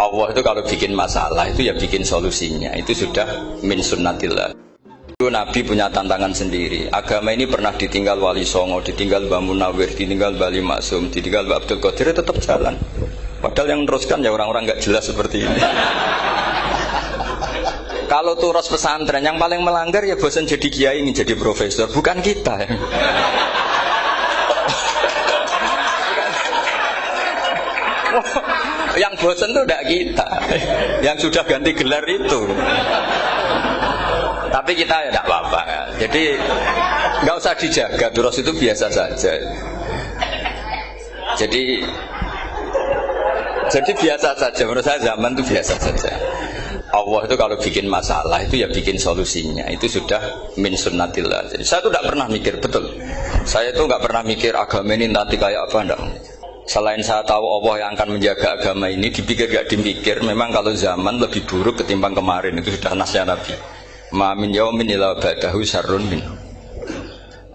Allah itu kalau bikin masalah itu ya bikin solusinya. Itu sudah min sunnatillah. Nabi punya tantangan sendiri. Agama ini pernah ditinggal Wali Songo, ditinggal Mbah Munawir, ditinggal Mbah Ali Maksum, ditinggal Mbah Abdul Qadir, tetap jalan. Padahal yang meneruskan ya orang-orang nggak jelas seperti ini. Kalau turus pesantren yang paling melanggar ya bosan jadi kiai ingin jadi profesor, bukan kita. Yang bosan itu tidak kita, yang sudah ganti gelar itu. Tapi kita ya tidak apa-apa ya. Jadi nggak usah dijaga, turus itu biasa saja. Jadi biasa saja, menurut saya zaman itu biasa saja. Allah itu kalau bikin masalah itu ya bikin solusinya. Itu sudah min sunnatillah. Jadi saya tuh tidak pernah mikir, betul. Saya tuh nggak pernah mikir agama ini nanti kayak apa, enggak. Selain saya tahu Allah yang akan menjaga agama ini, dipikir gak dipikir, memang kalau zaman lebih buruk ketimbang kemarin. Itu sudah nasnya Nabi. Ma min yaumin illa ba'dahu syarrun min.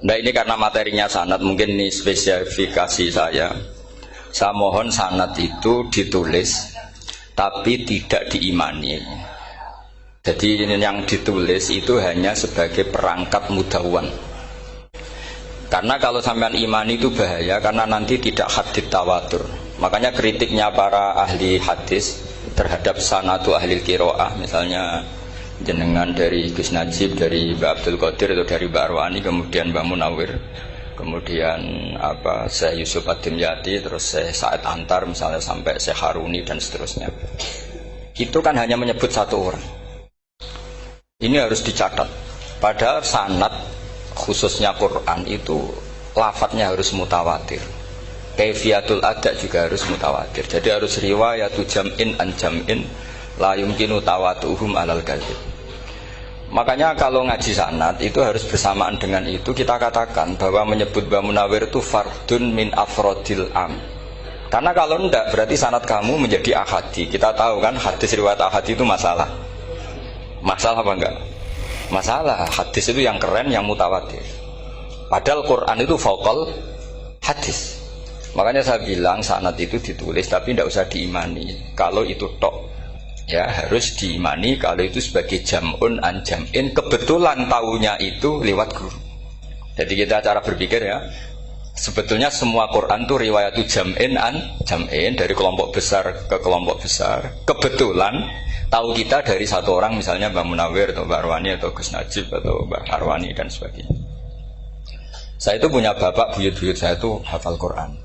Nah ini karena materinya sanad, mungkin ini spesifikasi saya. Saya mohon sanad itu ditulis tapi tidak diimani. Jadi yang ditulis itu hanya sebagai perangkat mudawwan. Karena kalau sampean imani itu bahaya, karena nanti tidak hadits tawatur. Makanya kritiknya para ahli hadis terhadap sanadu ahli qiraah, misalnya jenengan dari Gus Najib, dari Mbak Abdul Qadir atau dari Mbak Arwani, kemudian Mbak Munawir, kemudian Syekh Yusuf Ad-Dimyati, terus Syekh Sa'id Antar, misalnya sampai Syekh Haruni dan seterusnya. Itu kan hanya menyebut satu orang. Ini harus dicatat. Padahal sanad khususnya Quran itu lafadznya harus mutawatir. Kaifiyatul ada juga harus mutawatir. Jadi harus riwayatu jam'in an jam'in la yumkinu tawatuhum alal kadzib. Makanya kalau ngaji sanad itu harus bersamaan dengan itu kita katakan bahwa menyebut Mbah Munawir itu fardun min afrodil am. Karena kalau enggak berarti sanad kamu menjadi ahadi. Kita tahu kan hadis riwayat ahadi itu masalah. Masalah apa enggak? Masalah. Hadis itu yang keren, yang mutawatir. Padahal Quran itu fauqal hadis. Makanya saya bilang sanad itu ditulis tapi tidak usah diimani. Kalau itu tok, ya harus diimani kalau itu sebagai jam'un an jam'in. Kebetulan taunya itu lewat guru. Jadi kita cara berpikir ya, sebetulnya semua Quran itu riwayatu jam'in an jam'in, dari kelompok besar ke kelompok besar. Kebetulan tahu kita dari satu orang, misalnya Mbak Munawir atau Mbak Arwani atau Gus Najib atau Mbak Arwani dan sebagainya. Saya itu punya bapak, buyut-buyut saya itu hafal Quran.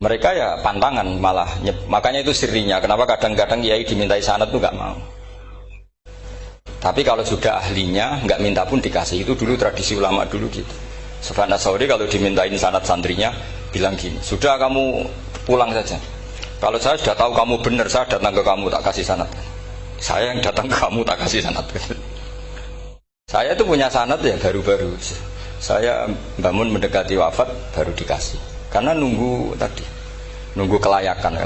Mereka ya pantangan malah, makanya itu sirinya. Kenapa kadang-kadang kiai dimintai sanad itu nggak mau. Tapi kalau sudah ahlinya nggak minta pun dikasih. Itu dulu tradisi ulama dulu gitu. Sufyan Ats-Tsauri kalau dimintain sanad santrinya bilang gini, sudah kamu pulang saja. Kalau saya sudah tahu kamu benar, saya datang ke kamu tak kasih sanad. Saya yang datang ke kamu tak kasih sanad. Saya itu punya sanad ya baru-baru. Saya bangun mendekati wafat baru dikasih. Karena nunggu tadi, nunggu kelayakan.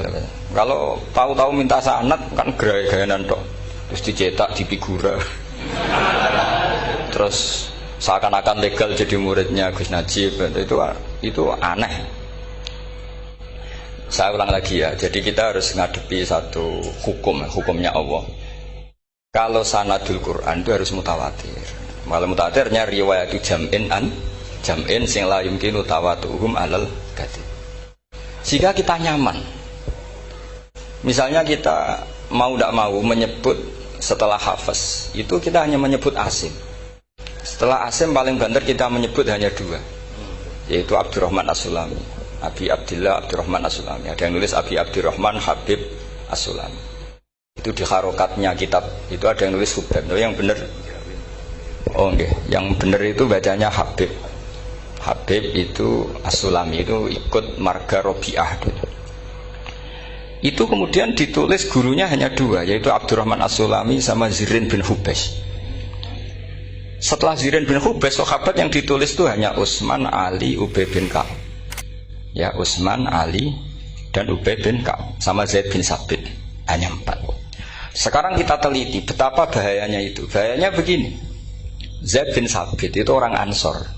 Kalau tahu-tahu minta sanad kan gaya-gayanan dok. Terus dicetak di figura. Terus seakan-akan legal jadi muridnya Gus Najib. Itu aneh. Saya ulang lagi ya. Jadi kita harus ngadepi satu hukumnya Allah. Kalau sanadul Quran itu harus mutawatir. Kalau mutawatirnya riwayatu jam'in an jam'in sing la yumkinu tawatuhum alal kadzib. Sehingga kita nyaman. Misalnya kita mau tidak mau menyebut setelah hafaz, itu kita hanya menyebut asim. Setelah asim paling banter kita menyebut hanya dua, yaitu Abdurrahman As-Sulami, Abi Abdillah Abdurrahman As-Sulami. Ada yang nulis Abi Abdurrahman Habib As-Sulami. Itu di harokatnya kitab itu ada yang nulis Hubab. Yang benar, oh enggak, yang benar itu bacanya Habib. Habib itu As-Sulami itu ikut marga Robi'ah. Itu kemudian ditulis gurunya hanya dua, yaitu Abdurrahman As-Sulami sama Zirin bin Hubes. Setelah Zirin bin Hubes, sahabat yang ditulis itu hanya Utsman, Ali, Ubay bin Ka'ab. Ya, Utsman, Ali dan Ubay bin Ka'ab sama Zaid bin Sabit, hanya 4. Sekarang kita teliti betapa bahayanya itu. Bahayanya begini. Zaid bin Sabit itu orang Ansor.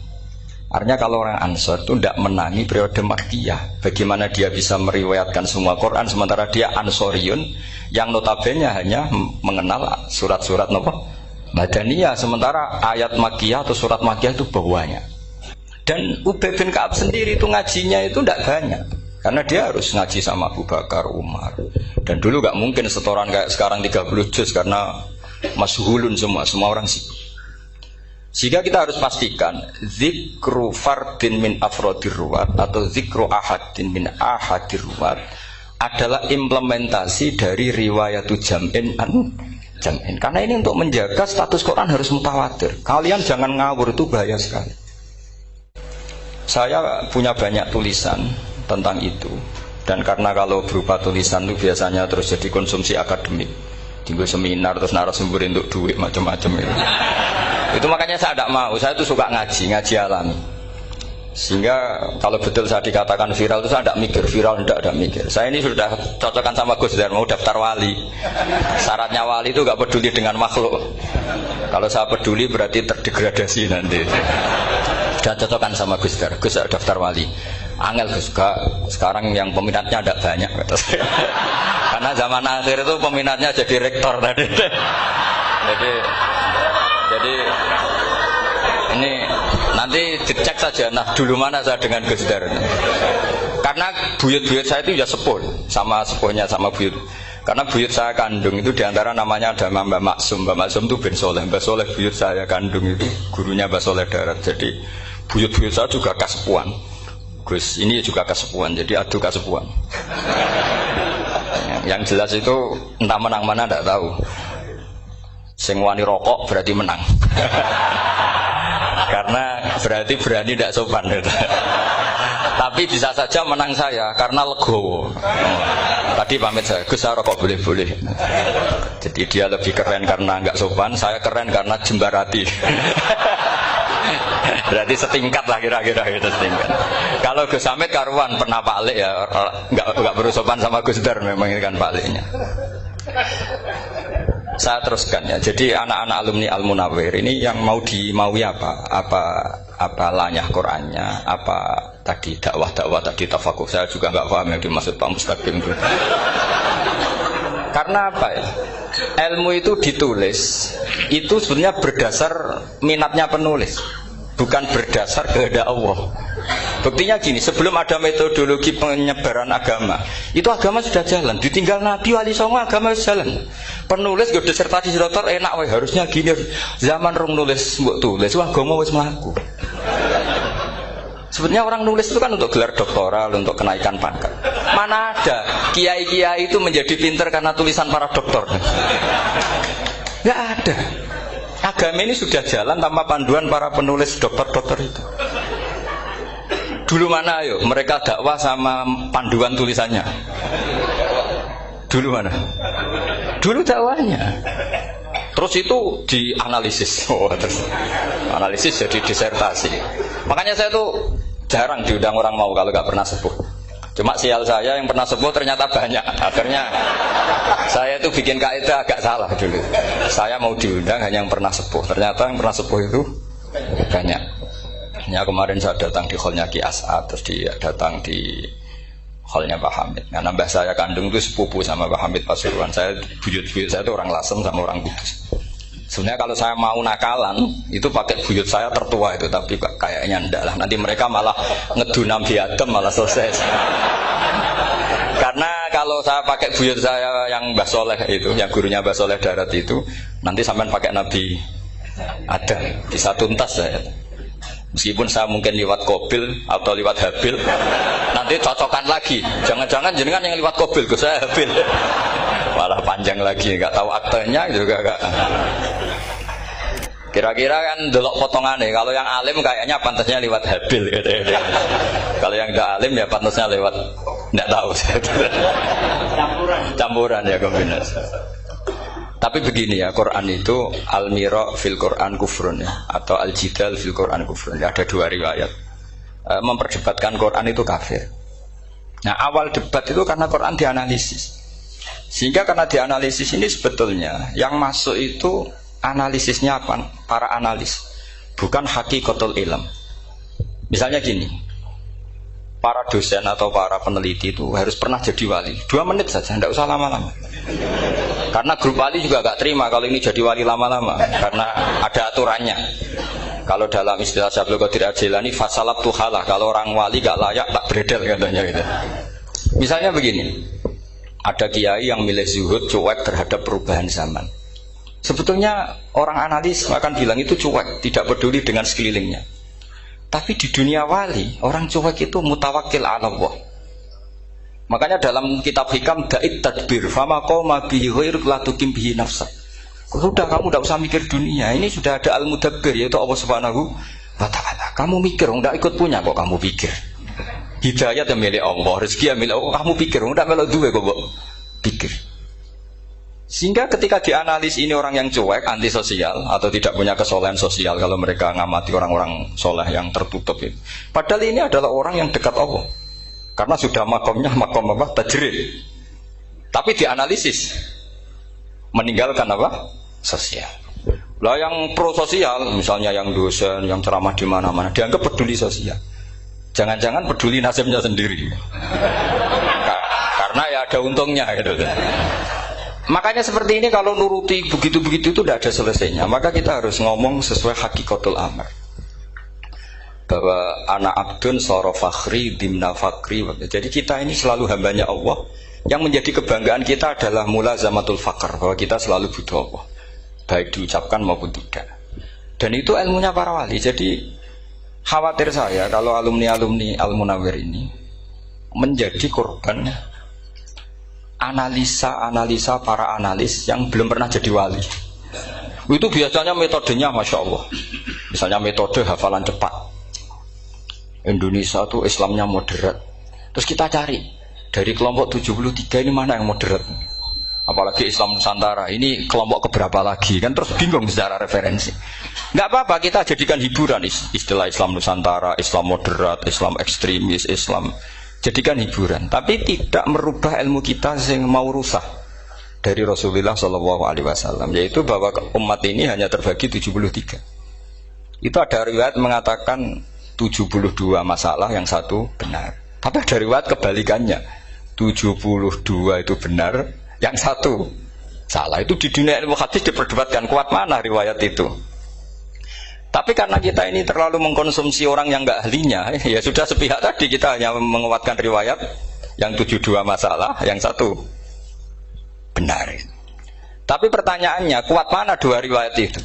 Artinya kalau orang Ansor itu tidak menangi periode Makkiyah. Bagaimana dia bisa meriwayatkan semua Quran sementara dia Ansoriun yang notabene hanya mengenal surat-surat Madaniyah, sementara ayat Makkiyah atau surat Makkiyah itu banyak. Dan Ubay bin Ka'ab sendiri itu ngajinya itu tidak banyak, karena dia harus ngaji sama Abu Bakar, Umar. Dan dulu nggak mungkin setoran kayak sekarang 30 juz karena masyhulun semua orang sibuk. Sehingga kita harus pastikan zikru fardin min afrodir ruwat atau zikru ahadin min ahadir ruwat adalah implementasi dari riwayatu jam'in an jam'in. Karena ini untuk menjaga status Quran harus mutawatir. Kalian jangan ngawur, itu bahaya sekali. Saya punya banyak tulisan tentang itu. Dan karena kalau berupa tulisan itu biasanya terus jadi konsumsi akademik, tinggal seminar terus narasumber untuk duit macam-macam itu. Itu makanya saya tidak mau. Saya itu suka ngaji alami. Sehingga kalau betul saya dikatakan viral itu saya tidak mikir viral, tidak mikir. Saya ini sudah cocokkan sama Gus Dar, mau daftar wali. Syaratnya wali itu nggak peduli dengan makhluk. Kalau saya peduli berarti terdegradasi nanti. Sudah cocokkan sama Gus Dar, Gus daftar wali. Angel Gus, sekarang yang peminatnya tidak banyak. Karena zaman akhir itu peminatnya jadi rektor tadi. Jadi ini nanti dicek saja. Nah dulu mana saya dengan Gus Dar. Karena buyut-buyut saya itu ya sepuh sama sepuhnya sama buyut. Karena buyut saya kandung itu diantara namanya ada Mbak Maksum. Mbak Maksum itu bin Soleh. Mbak Soleh buyut saya kandung itu gurunya Mbak Soleh Darat. Jadi buyut-buyut saya juga kasepuan. Gus ini juga kasepuan. Jadi adu kasepuan. Yang jelas itu entah menang mana tidak tahu. Sing wani rokok berarti menang. Karena berarti berani tidak sopan. Tapi bisa saja menang saya karena legowo. Tadi pamit saya, Gus saya rokok boleh-boleh. Jadi dia lebih keren karena nggak sopan, saya keren karena jembarati. Berarti setingkat lah kira-kira gitu setingkat. Kalau Gus Hamid karuan pernah Pak Lek ya, nggak bersopan sama Gus Dar memang ini kan Pak Leknya. Saya teruskan ya. Jadi anak-anak alumni Al-Munawwir ini yang dimaui apa lanyah Qur'annya, apa tadi dakwah tadi tafakuh. Saya juga nggak paham yang dimaksud Pak Mustaqim itu. Karena apa ya? Ilmu itu ditulis itu sebenarnya berdasar minatnya penulis, bukan berdasar kehendak Allah. Buktinya gini, sebelum ada metodologi penyebaran agama, itu agama sudah jalan. Ditinggal Nabi Wali Songo agama sudah jalan. Penulis gue disertasi dokter enak, harusnya gini. Zaman rong nulis mbok tulis, agama wis mlaku. Sebenarnya orang nulis itu kan untuk gelar doktoral, untuk kenaikan pangkat. Mana ada kiai-kiai itu menjadi pinter karena tulisan para doktor? Nggak ada. Agama ini sudah jalan tanpa panduan para penulis dokter-dokter itu. Dulu mana ayo mereka dakwah sama panduan tulisannya? Dulu mana? Dulu dakwahnya. Terus itu dianalisis. Terus analisis jadi disertasi. Makanya saya tuh jarang diundang orang mau kalau nggak pernah sepuh. Cuma sial saya yang pernah sepuh ternyata banyak. Akhirnya saya itu bikin kaidah agak salah dulu. Saya mau diundang hanya yang pernah sepuh. Ternyata yang pernah sepuh itu banyak. Ya kemarin saya datang di hallnya Ki As'ad, terus dia datang di hallnya Pak Hamid. Karena mbah saya kandung itu sepupu sama Pak Hamid Pasuruan. Saya buyut-buyut saya itu orang Lasem sama orang Kudus. Sebenarnya kalau saya mau nakalan itu pakai buyut saya tertua itu, tapi kayaknya enggak lah. Nanti mereka malah ngedu Nabi Adam malah selesai. Karena kalau saya pakai buyut saya yang Mbah Soleh itu, yang gurunya Mbah Soleh Darat itu, nanti sampean pakai Nabi Adam, bisa tuntas saya. Meskipun saya mungkin lewat Kobil atau lewat Habil, nanti cocokkan lagi. Jangan-jangan jenengan yang lewat Kobil, ke saya Habil. Malah panjang lagi, nggak tahu aktenya juga nggak. Kira-kira kan delok potongannya. Kalau yang alim kayaknya pantasnya lewat Habil. Gitu. Kalau yang tidak alim ya pantasnya lewat, nggak tahu. Campuran ya kombinasi. Tapi begini ya, Quran itu al-mira fil Quran kufrun ya, atau al-jidal fil Quran kufrun. Ada dua riwayat. Memperdebatkan Quran itu kafir. Nah, awal debat itu karena Quran dianalisis. Sehingga karena dianalisis ini sebetulnya yang masuk itu analisisnya apa? Para analis. Bukan hakikatul ilm. Misalnya gini, para dosen atau para peneliti itu harus pernah jadi wali. 2 menit saja, tidak usah lama-lama. Karena grup wali juga gak terima kalau ini jadi wali lama-lama, karena ada aturannya. Kalau dalam istilah Syaikhul Qadir Al-Jilani, fasalab tuhalah, kalau orang wali gak layak tak beredel katanya gitu. Misalnya begini, ada kiai yang milih zuhud, cuek terhadap perubahan zaman. Sebetulnya orang analis akan bilang itu cuek, tidak peduli dengan sekelilingnya. Tapi di dunia wali, orang cuek itu mutawakkil ala Allah. Makanya dalam kitab hikam da'id tadbir, fama qawma bihi ghairuk la tukim bihi nafsa. Sudah, kamu tidak usah mikir dunia. Ini sudah ada al-mudabbir, yaitu Allah Subhanahu wa ta'ala. Kamu mikir, tidak ikut punya kok kamu pikir. Hidayat yang milik Allah, rezeki yang milik Allah, kamu pikir, tidak melok duwe kok pikir. Sehingga ketika dianalisis ini orang yang cuek, antisosial atau tidak punya kesolehan sosial, kalau mereka ngamati orang-orang soleh yang tertutup itu. Padahal ini adalah orang yang dekat Allah. Karena sudah makomnya makom apa? Tajrid. Tapi dianalisis meninggalkan apa? Sosial. Lah yang pro sosial, misalnya yang dosen, yang ceramah di mana-mana, dianggap peduli sosial. Jangan-jangan peduli nasibnya sendiri. Karena ya ada untungnya gitu. Makanya seperti ini kalau nuruti begitu-begitu itu tidak ada selesainya. Maka kita harus ngomong sesuai hakikatul amr. Bahwa anak abdun soro fakhri dimna fakri. Jadi kita ini selalu hambanya Allah. Yang menjadi kebanggaan kita adalah mulazamatul fakr, bahwa kita selalu butuh Allah, baik diucapkan maupun tidak. Dan itu ilmunya para wali. Jadi khawatir saya kalau alumni-alumni Al-Munawwir ini menjadi korban analisa-analisa para analis yang belum pernah jadi wali. Itu biasanya metodenya Masya Allah. Misalnya metode hafalan cepat. Indonesia tuh Islamnya moderat. Terus kita cari dari kelompok 73 ini mana yang moderat. Apalagi Islam Nusantara ini kelompok keberapa lagi, kan terus bingung secara referensi. Nggak apa-apa, kita jadikan hiburan istilah Islam Nusantara, Islam moderat, Islam ekstremis, Islam, jadikan hiburan. Tapi tidak merubah ilmu kita yang mau rusak dari Rasulullah SAW, yaitu bahwa umat ini hanya terbagi 73. Itu ada riwayat mengatakan 72 masalah, yang satu benar. Tapi ada riwayat kebalikannya, 72 itu benar, yang satu salah. Itu di dunia ilmu hadis diperdebatkan kuat mana riwayat itu. Tapi karena kita ini terlalu mengkonsumsi orang yang enggak ahlinya, ya sudah sepihak tadi, kita hanya menguatkan riwayat yang 72 masalah, yang satu benar. Tapi pertanyaannya, kuat mana dua riwayat itu?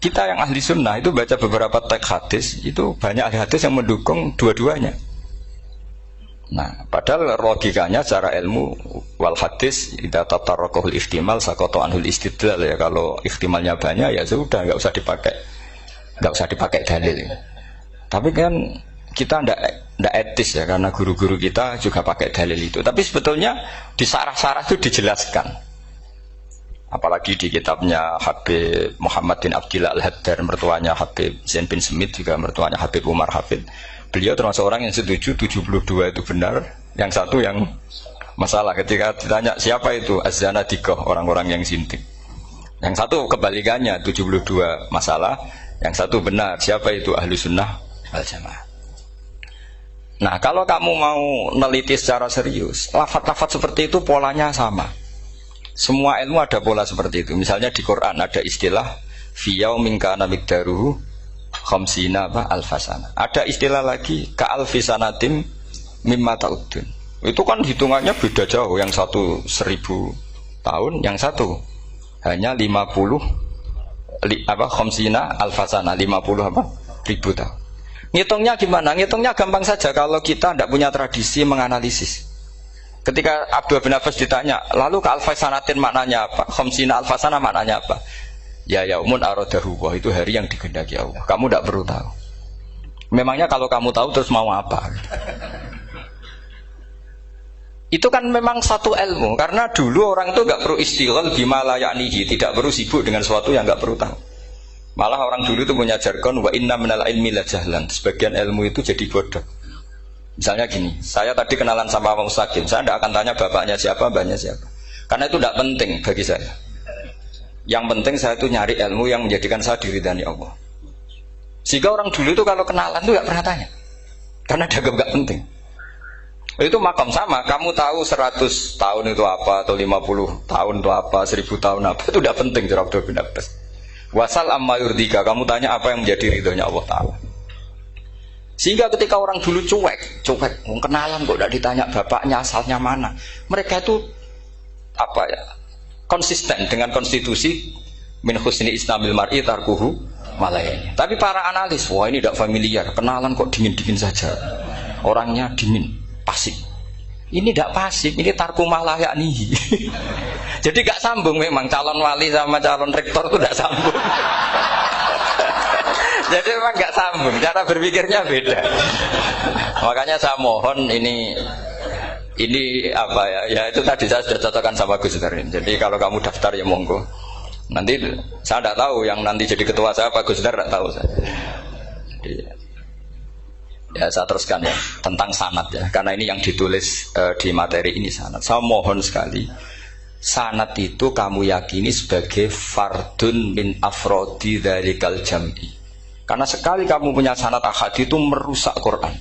Kita yang ahli sunnah itu baca beberapa teks hadis, itu banyak ahli hadis yang mendukung dua-duanya. Nah, padahal logikanya secara ilmu wal hadis idza tatarraqahul ihtimal saqata anhul istidlal, ya kalau ihtimalnya banyak ya sudah enggak usah dipakai dalil. Tapi kan kita ndak etis ya, karena guru-guru kita juga pakai dalil itu. Tapi sebetulnya di sarah-sarah itu dijelaskan. Apalagi di kitabnya Habib Muhammad bin Abdillah Al-Haddar, mertuanya Habib Zain bin Smith, juga mertuanya Habib Umar Hafid. Beliau termasuk orang yang setuju 72 itu benar, yang satu yang masalah. Ketika ditanya siapa itu Az-Zanadiqah, orang-orang yang sintik. Yang satu kebalikannya, 72 masalah, yang satu benar, siapa itu Ahlu Sunnah wal Jamaah. Nah, kalau kamu mau neliti secara serius, lafaz-lafaz seperti itu polanya sama. Semua ilmu ada pola seperti itu. Misalnya di Quran ada istilah fi yaumin kana miqdaruhu khamsina alfasana. Ada istilah lagi ka alfisanatim mimma ta'udun. Itu kan hitungannya beda jauh. Yang satu 1000 tahun, yang satu hanya 50 khamsina alfasana, 50 ribu tahun. Ngitungnya gimana? Ngitungnya gampang saja kalau kita tidak punya tradisi menganalisis. Ketika Abdul bin Abbas ditanya, lalu ke alfasanatin maknanya apa? Khamsina alfasana maknanya apa? Ya yaumun aradahu, wah itu hari yang dikehendaki Allah. Kamu tidak perlu tahu. Memangnya kalau kamu tahu terus mau apa? Itu kan memang satu ilmu. Karena dulu orang itu nggak perlu istighal bima la ya'nihi, tidak perlu sibuk dengan sesuatu yang nggak perlu tahu. Malah orang dulu itu punya jargon wa inna minal ilmi la jahlan. Sebagian ilmu itu jadi bodoh. Misalnya gini, saya tadi kenalan sama Pak Mustaqim, saya tidak akan tanya bapaknya siapa, mbaknya siapa, karena itu tidak penting bagi saya. Yang penting saya itu nyari ilmu yang menjadikan saya diridani Allah. Sehingga orang dulu itu kalau kenalan itu nggak pernah tanya, karena dianggap nggak penting. Itu makam sama, kamu tahu 100 tahun itu apa, atau 50 tahun itu apa, 1000 tahun apa, itu udah penting cara Abdul bin Abbas. Wasal amma yurdika, kamu tanya apa yang menjadi ridhonya Allah Ta'ala. Sehingga ketika orang dulu cuek, kenalan kok tidak ditanya bapaknya asalnya mana, mereka itu apa ya, konsisten dengan konstitusi min husni islamil mar'i tarkuhu malayani. Tapi para analis, wah ini tidak familiar, kenalan kok dingin-dingin saja, orangnya dingin, pasif. Ini tidak pasif, ini tarku malayani. Jadi gak sambung memang calon wali sama calon rektor itu tidak sambung. Jadi memang gak sambung, cara berpikirnya beda. Makanya saya mohon ini apa ya? Ya itu tadi saya sudah cocokkan sama Gus Darin. Jadi kalau kamu daftar ya monggo. Nanti saya tidak tahu yang nanti jadi ketua saya Pak Gus Dar tidak tahu saya. Jadi, ya saya teruskan ya tentang sanad ya, karena ini yang ditulis di materi ini sanad. Saya mohon sekali, sanad itu kamu yakini sebagai fardun min afrodi dzalikal jam'i. Karena sekali kamu punya sanad ahadi itu merusak Quran.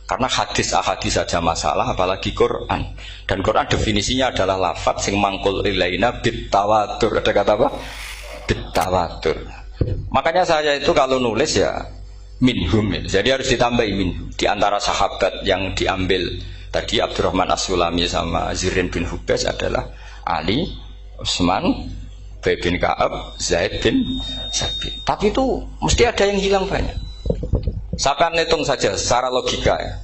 Karena hadis ahadi saja masalah, apalagi Quran. Dan Quran definisinya adalah lafadz sing mangkul ilaina bit tawatur. Ada kata apa? Bit tawatur. Makanya saya itu kalau nulis ya minhum. Jadi harus ditambahi minhum. Di antara sahabat yang diambil tadi Abdurrahman As-Sulami sama Zirin bin Hubes adalah Ali, Utsman, Ubay bin Ka'ab, Zaid bin Sabit. Tapi itu mesti ada yang hilang banyak. Saya akan hitung saja secara logika ya.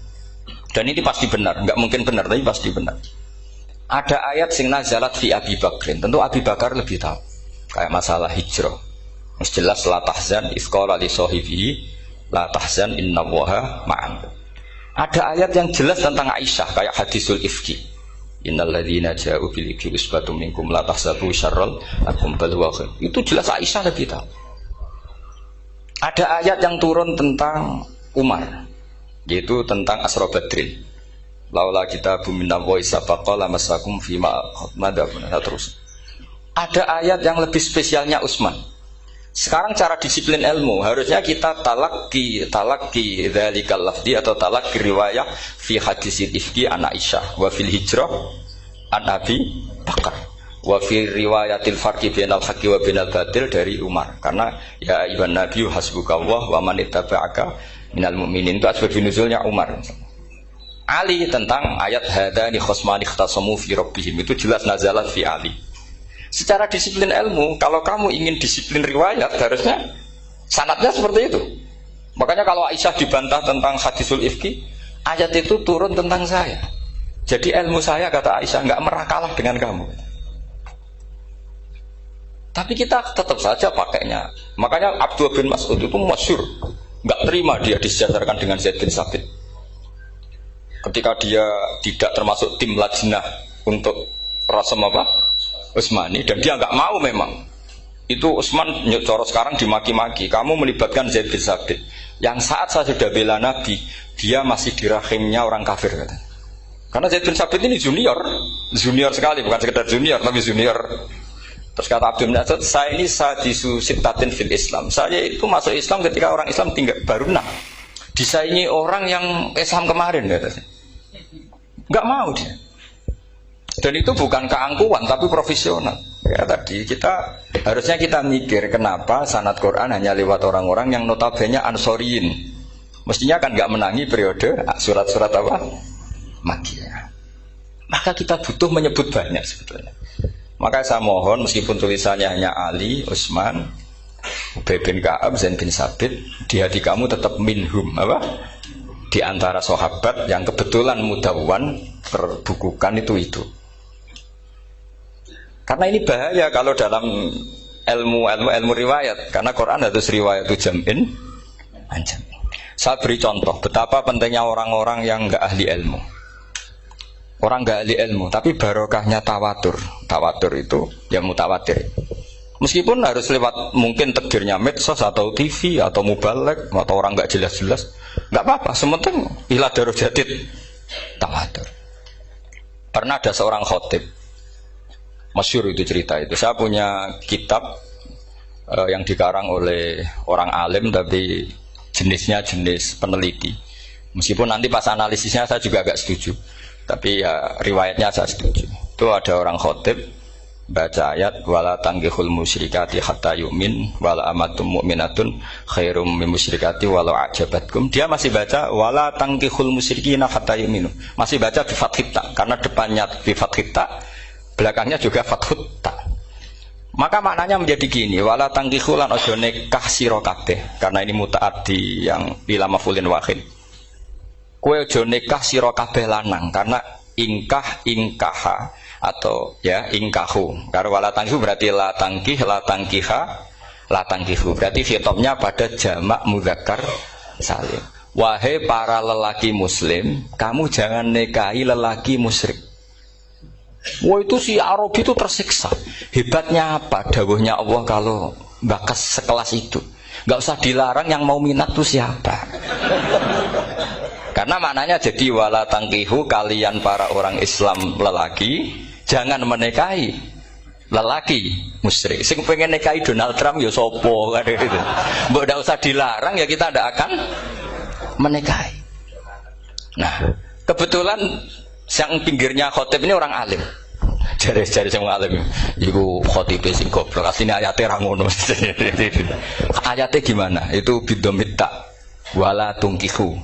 Dan ini pasti benar, nggak mungkin benar tapi pasti benar. Ada ayat sing nazalat fi Abi Bakrin. Tentu Abi Bakar lebih tahu. Kayak masalah hijrah. Mesti jelas la tahzan isqala li sahibihi la tahzan innallaha ma'an. Ada ayat yang jelas tentang Aisyah kayak hadisul ifki. Innal ladzina ja'u bil ifki usbatum minkum la tahsabu syarral lakum bal huwa khair. Itu jelas Aisyah lebih tahu. Ada ayat yang turun tentang Umar, yaitu tentang Asra Badrin. Laula kitabum minallahi sabaqala masakum fima madabun terus. Ada ayat yang lebih spesialnya Utsman. Sekarang cara disiplin ilmu harusnya kita talaqi dzalikal lafzi atau talaqi riwayah fi hadisil ifki an Aisyah wa fil hijrah an Abi Bakar wa fi riwayatil farqi bainal haqqi wa bainal batil dari Umar. Karena ya ayyuhan nabiyyu hasbukallah wa man ittaba'aka minal mu'minin, itu asbab nuzulnya Umar. Ali tentang ayat hadani khosmani ikhtasamu fi rabbihim, itu jelas nazalat fi Ali. Secara disiplin ilmu, kalau kamu ingin disiplin riwayat, harusnya sanadnya seperti itu. Makanya kalau Aisyah dibantah tentang hadisul ifki, ayat itu turun tentang saya. Jadi ilmu saya, kata Aisyah, nggak merah kalah dengan kamu. Tapi kita tetap saja pakainya. Makanya Abdullah bin Mas'ud itu masyhur, nggak terima dia disejajarkan dengan Zaid bin Sabit. Ketika dia tidak termasuk tim lajnah untuk rasam apa? Utsmani, dan dia nggak mau memang. Itu Utsman coro sekarang dimaki-maki, kamu melibatkan Zaid bin Sabit yang saat saya sudah bela Nabi, dia masih di rahimnya orang kafir kata. Karena Zaid bin Sabit ini junior sekali, bukan sekedar junior tapi junior. Terus kata Abdul bin Asad, saya ini sadisu sittatin fil Islam, saya itu masuk Islam ketika orang Islam tinggal baru 6, disaingi orang yang Islam kemarin katanya. Nggak mau dia. Dan itu bukan keangkuhan tapi profesional. Ya tadi harusnya kita mikir kenapa sanad Quran hanya lewat orang-orang yang notabene ansoriyin. Mestinya kan nggak menangi periode surat-surat apa? Makkiyah. Maka kita butuh menyebut banyak sebetulnya. Maka saya mohon meskipun tulisannya hanya Ali, Utsman, Ubay bin Ka'ab, Zaid bin Sabit, di hati kamu tetap minhum apa? Di antara sahabat yang kebetulan mudawwan terbukukan itu. Karena ini bahaya kalau dalam ilmu riwayat, karena Quran harus riwayat jam'in anjam. Saya beri contoh betapa pentingnya orang-orang yang enggak ahli ilmu. Orang enggak ahli ilmu, tapi barokahnya tawatur. Tawatur itu yang mutawatir. Meskipun harus lewat mungkin takdirnya medsos atau TV atau mubalek atau orang enggak jelas-jelas, enggak apa-apa, sementing ila darajatid tawatur. Pernah ada seorang khotib, masyhur itu cerita itu. Saya punya kitab yang dikarang oleh orang alim tapi jenisnya jenis peneliti. Meskipun nanti pas analisisnya saya juga agak setuju, tapi ya riwayatnya saya setuju. Itu ada orang khotib baca ayat wala tangkihul musyrikati hatta yu'min wala amatum mu'minatun khairum min musyrikati walau ajabatkum. Dia masih baca wala tangkihul musyrikina hatta yu'minu. Masih baca bi fathit ta karena depannya bi fathit ta, belakangnya juga fathut ta. Maka maknanya menjadi gini, wala tangkihu lan ojo nikah sira kabeh, karena ini mutaaddi yang bila mafulin wahid. Kowe ojo nikah sira kabeh lanang, karena ingkah ingkaha atau ya ingkahu. Karena wala tangkihu berarti la tangkih, la tangkiha, la tangkihu. Berarti khitabnya pada jamak mudzakkar salim. Wahai para lelaki muslim, kamu jangan nikahi lelaki musyrik. Wah itu si Arabi itu tersiksa. Hebatnya apa? Dawuhnya Allah kalau bakas sekelas itu. Gak usah dilarang, yang mau minat tuh siapa? Karena maknanya jadi wala tangkihu, kalian para orang Islam lelaki jangan menikahi lelaki musyrik. Sing pengen nikahi Donald Trump ya sopo kan gitu. Mbok ndak usah dilarang ya kita ndak akan menikahi. Nah, kebetulan yang pinggirnya khotib ini orang alim. Jari-jari sing alim iku khotibe sing goblok. Asline ayate ra ngono. Ayate gimana? Itu bidomita wala tungkihu.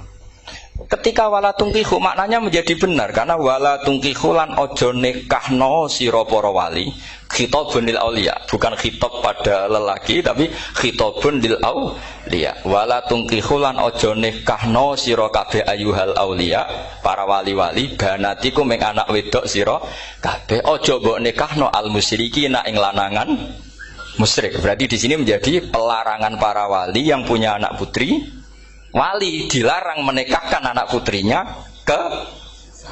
Ketika wala tungkihu maknanya menjadi benar karena wala tungkihu lan ojo nikahno sira para wali, khitabun lil auliya, bukan khitab pada lelaki tapi khitabun lil auliya. Wala tungkihu lan ojo nikahno sira kabeh ayuhal auliya, para wali-wali banatiku meng anak wedok sira kabeh, ojo mbok nikahno al musyrikina ing lanangan musyrik. Berarti di sini menjadi pelarangan para wali yang punya anak putri. Wali dilarang menikahkan anak putrinya ke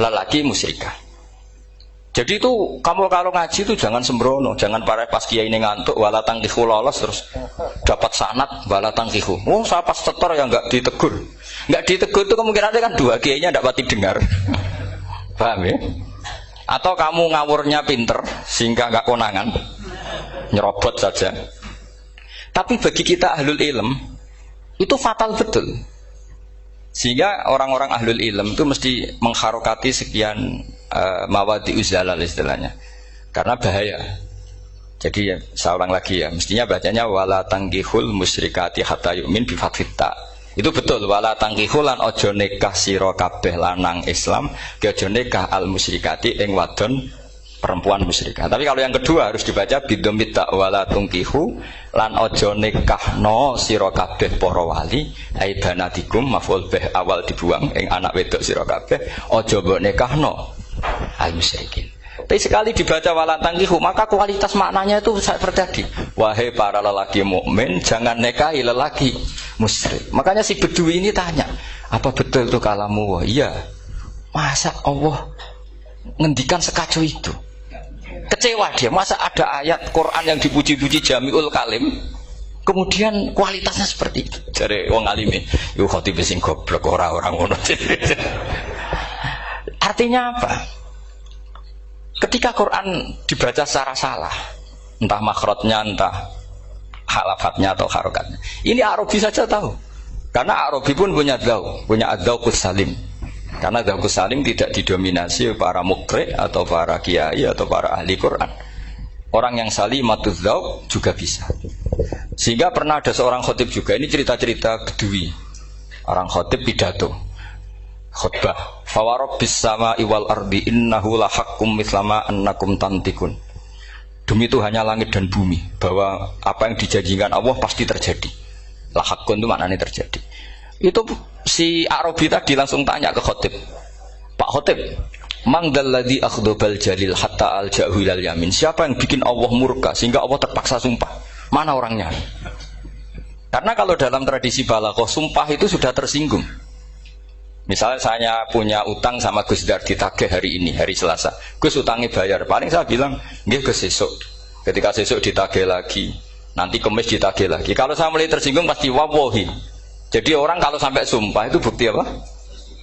lelaki musyrikah. Jadi itu kamu kalau ngaji itu jangan sembrono, jangan pas kiai ini ngantuk wala tangkihu lolos terus dapat sanad wala tangkihu. Oh saya pas setor yang nggak ditegur, nggak ditegur itu kemungkinan kan dua kiainya tidak pati dengar, paham ya? Atau kamu ngawurnya pinter sehingga nggak konangan, nyerobot saja. Tapi bagi kita ahlul ilm itu fatal betul. Sehingga orang-orang ahlul ilm itu mesti mengharokati sekian mawadi uzalal istilahnya. Karena bahaya. Jadi ya, saya ulang lagi ya, mestinya bacanya wala tangkihul musyrikati hatta yu'min bi fathit ta. Itu betul, wala tangkihul lan ojo nikah sira kabeh lanang Islam, ke ojo nikah al musyrikati ing wadon perempuan musyrikah. Tapi kalau yang kedua harus dibaca bidomit ta wala tungkihu lan ojo nikahno sira kabeh para wali ai banatikum maf'ul bih awal dibuang ing anak wedok sira kabeh ojo mbok nikahno al musyrikin. Tapi sekali dibaca wala tangkihu maka kualitas maknanya itu terjadi. Wahai para lelaki mukmin jangan nikahi lelaki musyrik. Makanya si Bedui ini tanya, apa betul itu kalamu? Wah, iya. Masa Allah ngendikan sekacau itu? Kecewa dia, masa ada ayat Quran yang dipuji-puji jami'ul kalim kemudian kualitasnya seperti itu. Jadi wong alime yo khotib sing goblok orang ngono. Artinya apa? Ketika Quran dibaca secara salah, entah makhrajnya, entah halafatnya atau harokatnya, ini Arabi saja tahu. Karena Arabi pun punya adzauqus salim. Karena adzauqus salim tidak didominasi para mukri atau para kiai atau para ahli Quran. Orang yang salimatuz dzauq juga bisa. Sehingga pernah ada seorang khotib juga, ini cerita-cerita Bedui. Orang khotib pidato. Khutbah. Fa wa rabbis samaa'i wal ardi innahu la haqqum mislama annakum tantikun. Demi Tuhannya langit dan bumi, bahwa apa yang dijanjikan Allah pasti terjadi. La haqqun itu maknanya terjadi. Itu si Arabi tadi langsung tanya ke khotib, Pak khotib, mang dalladzi akhdabal jalil hatta alja'hu ilal yamin. Siapa yang bikin Allah murka sehingga Allah terpaksa sumpah? Mana orangnya? Karena kalau dalam tradisi balaghah sumpah itu sudah tersinggung. Misalnya saya punya utang sama Gus Dar ditagih hari ini, hari Selasa. Gus utangnya bayar. Paling saya bilang, nggih Gus sesuk. Ketika sesuk ditagih lagi, nanti Kamis ditagih lagi. Kalau saya mulai tersinggung pasti wawahi. Jadi orang kalau sampai sumpah itu bukti apa?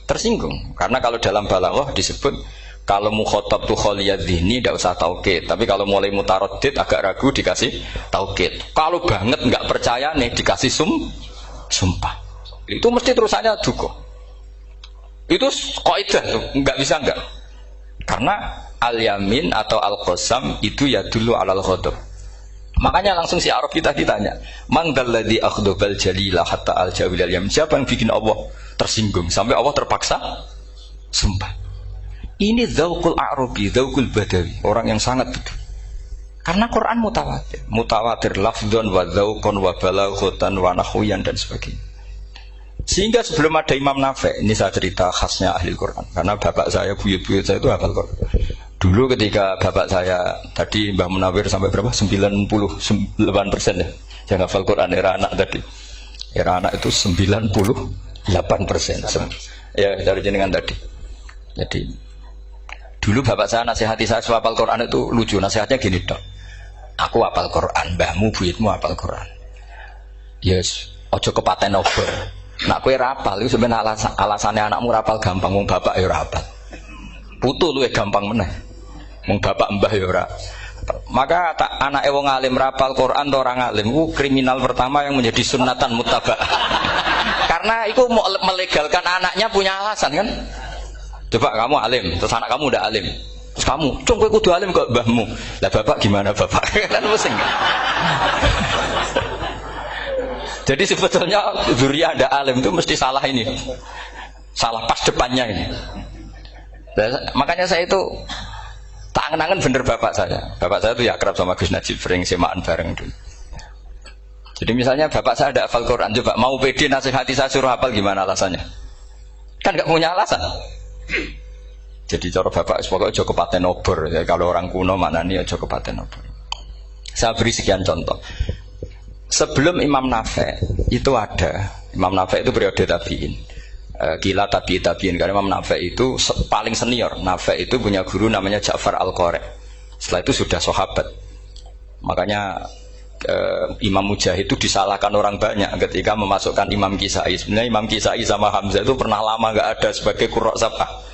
Tersinggung. Karena kalau dalam balaghah disebut kalau mukhatab tu khaliyadz dzihni tidak usah taukid. Tapi kalau mulai mutaraddid agak ragu dikasih taukid. Kalau banget nggak percaya nih dikasih sumpah. Itu mesti terusannya duga. Itu kaidah tuh, enggak bisa enggak. Karena al-yamin atau al-qasam itu ya dulu alal ghadab. Makanya langsung si Arab kita ditanya, "Man dalladzi akhdabal jalila hatta al-jawil al-yam?" Siapa yang bikin Allah tersinggung sampai Allah terpaksa sumpah? Ini dzauqul a'rabi, dzauqul badawi, orang yang sangat betul. Karena Quran mutawatir, mutawatir lafdzon wa dzauqon wa balaghatan wa nahwiyan dan sebagainya. Sehingga sebelum ada Imam Nafi', ini saya cerita khasnya ahli Quran, karena bapak saya, buyut-buyut saya itu hafal Quran. Dulu ketika bapak saya tadi Mbah Munawir sampai berapa? 98% ya. Yang hafal Quran era anak tadi. Era anak itu 98%. Ya, dari jenengan tadi. Jadi dulu bapak saya nasihati saya soal hafal Quran itu lucu. Nasihatnya gini, Dok. Aku hafal Quran, mbahmu buyutmu hafal Quran. Yes, ojo kepaten obor. Nak kowe rapal itu sebenarnya alasannya anakmu rapal gampang, wong bapak ya rapal. Putu luwih gampang meneh. Wong bapak mbah ya ora. Maka anake wong alim rapal Quran atau orang alim itu kriminal pertama yang menjadi sunatan muttaba'ah. Karena itu mau melegalkan anaknya punya alasan kan. Coba kamu alim, terus anak kamu udah alim. Terus kamu, "Cung kowe kudu alim kok mbahmu." Lah bapak gimana bapak? Kan pusing. Jadi sebetulnya dzurriyyah ada alim itu mesti salah ini. Salah pas depannya ini. Makanya saya itu tak angen-angen bener bapak saya. Bapak saya itu ya akrab sama Gus Najib, sering semaan bareng dulu. Jadi misalnya bapak saya ada hafal Quran, coba mau pede nasihati saya suruh hafal gimana alasannya? Kan nggak punya alasan. Jadi cara bapak pokoknya ojo kepaten obor. Ya, kalau orang kuno mana nih ojo kepaten obor. Saya beri sekian contoh. Sebelum Imam Nafi' itu ada. Imam Nafi' itu periode tabi'in. Gila tabi'in karena Imam Nafi' itu paling senior. Nafi' itu punya guru namanya Ja'far Al-Qari. Setelah itu sudah sahabat. Makanya Imam Mujahid itu disalahkan orang banyak ketika memasukkan Imam Kisai. Sebenarnya Imam Kisai sama Hamzah itu pernah lama nggak ada sebagai qurra sab'ah.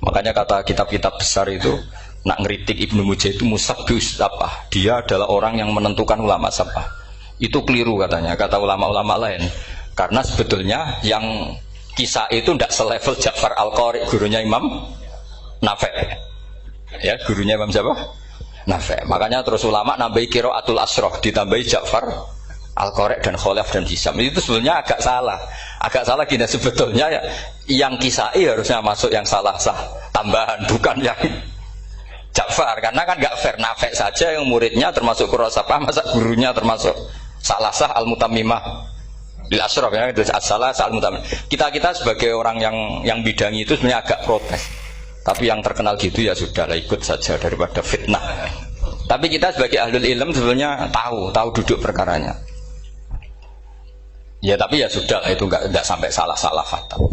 Makanya kata kitab-kitab besar itu nak ngeritik Ibnu Mujahid itu musabbih sab'ah. Dia adalah orang yang menentukan ulama sab'ah. Itu keliru katanya, kata ulama-ulama lain. Karena sebetulnya yang Kisah itu tidak selevel Ja'far Al-Qari, gurunya Imam Nafi'. Ya, gurunya Imam siapa? Nafi'. Makanya terus ulama nambahi qiraatul asroh, ditambahi Ja'far Al-Qari dan Khalaf dan Hisam. Itu sebenarnya agak salah. Agak salah gini, sebetulnya ya, yang Kisah harusnya masuk yang salah sah tambahan, bukan yang Ja'far. Karena kan nggak fair, Nafi' saja yang muridnya termasuk Qurrasapah, masa gurunya termasuk salah sah al-mutammimah bil asyraf ya, itu as-salah sah al-mutammimah. Kita sebagai orang yang bidangi itu sebenarnya agak protes. Tapi yang terkenal gitu ya sudahlah, ikut saja daripada fitnah. Tapi kita sebagai ahlul ilm sebenarnya tahu duduk perkaranya. Ya tapi ya sudah, itu enggak sampai salah fatal.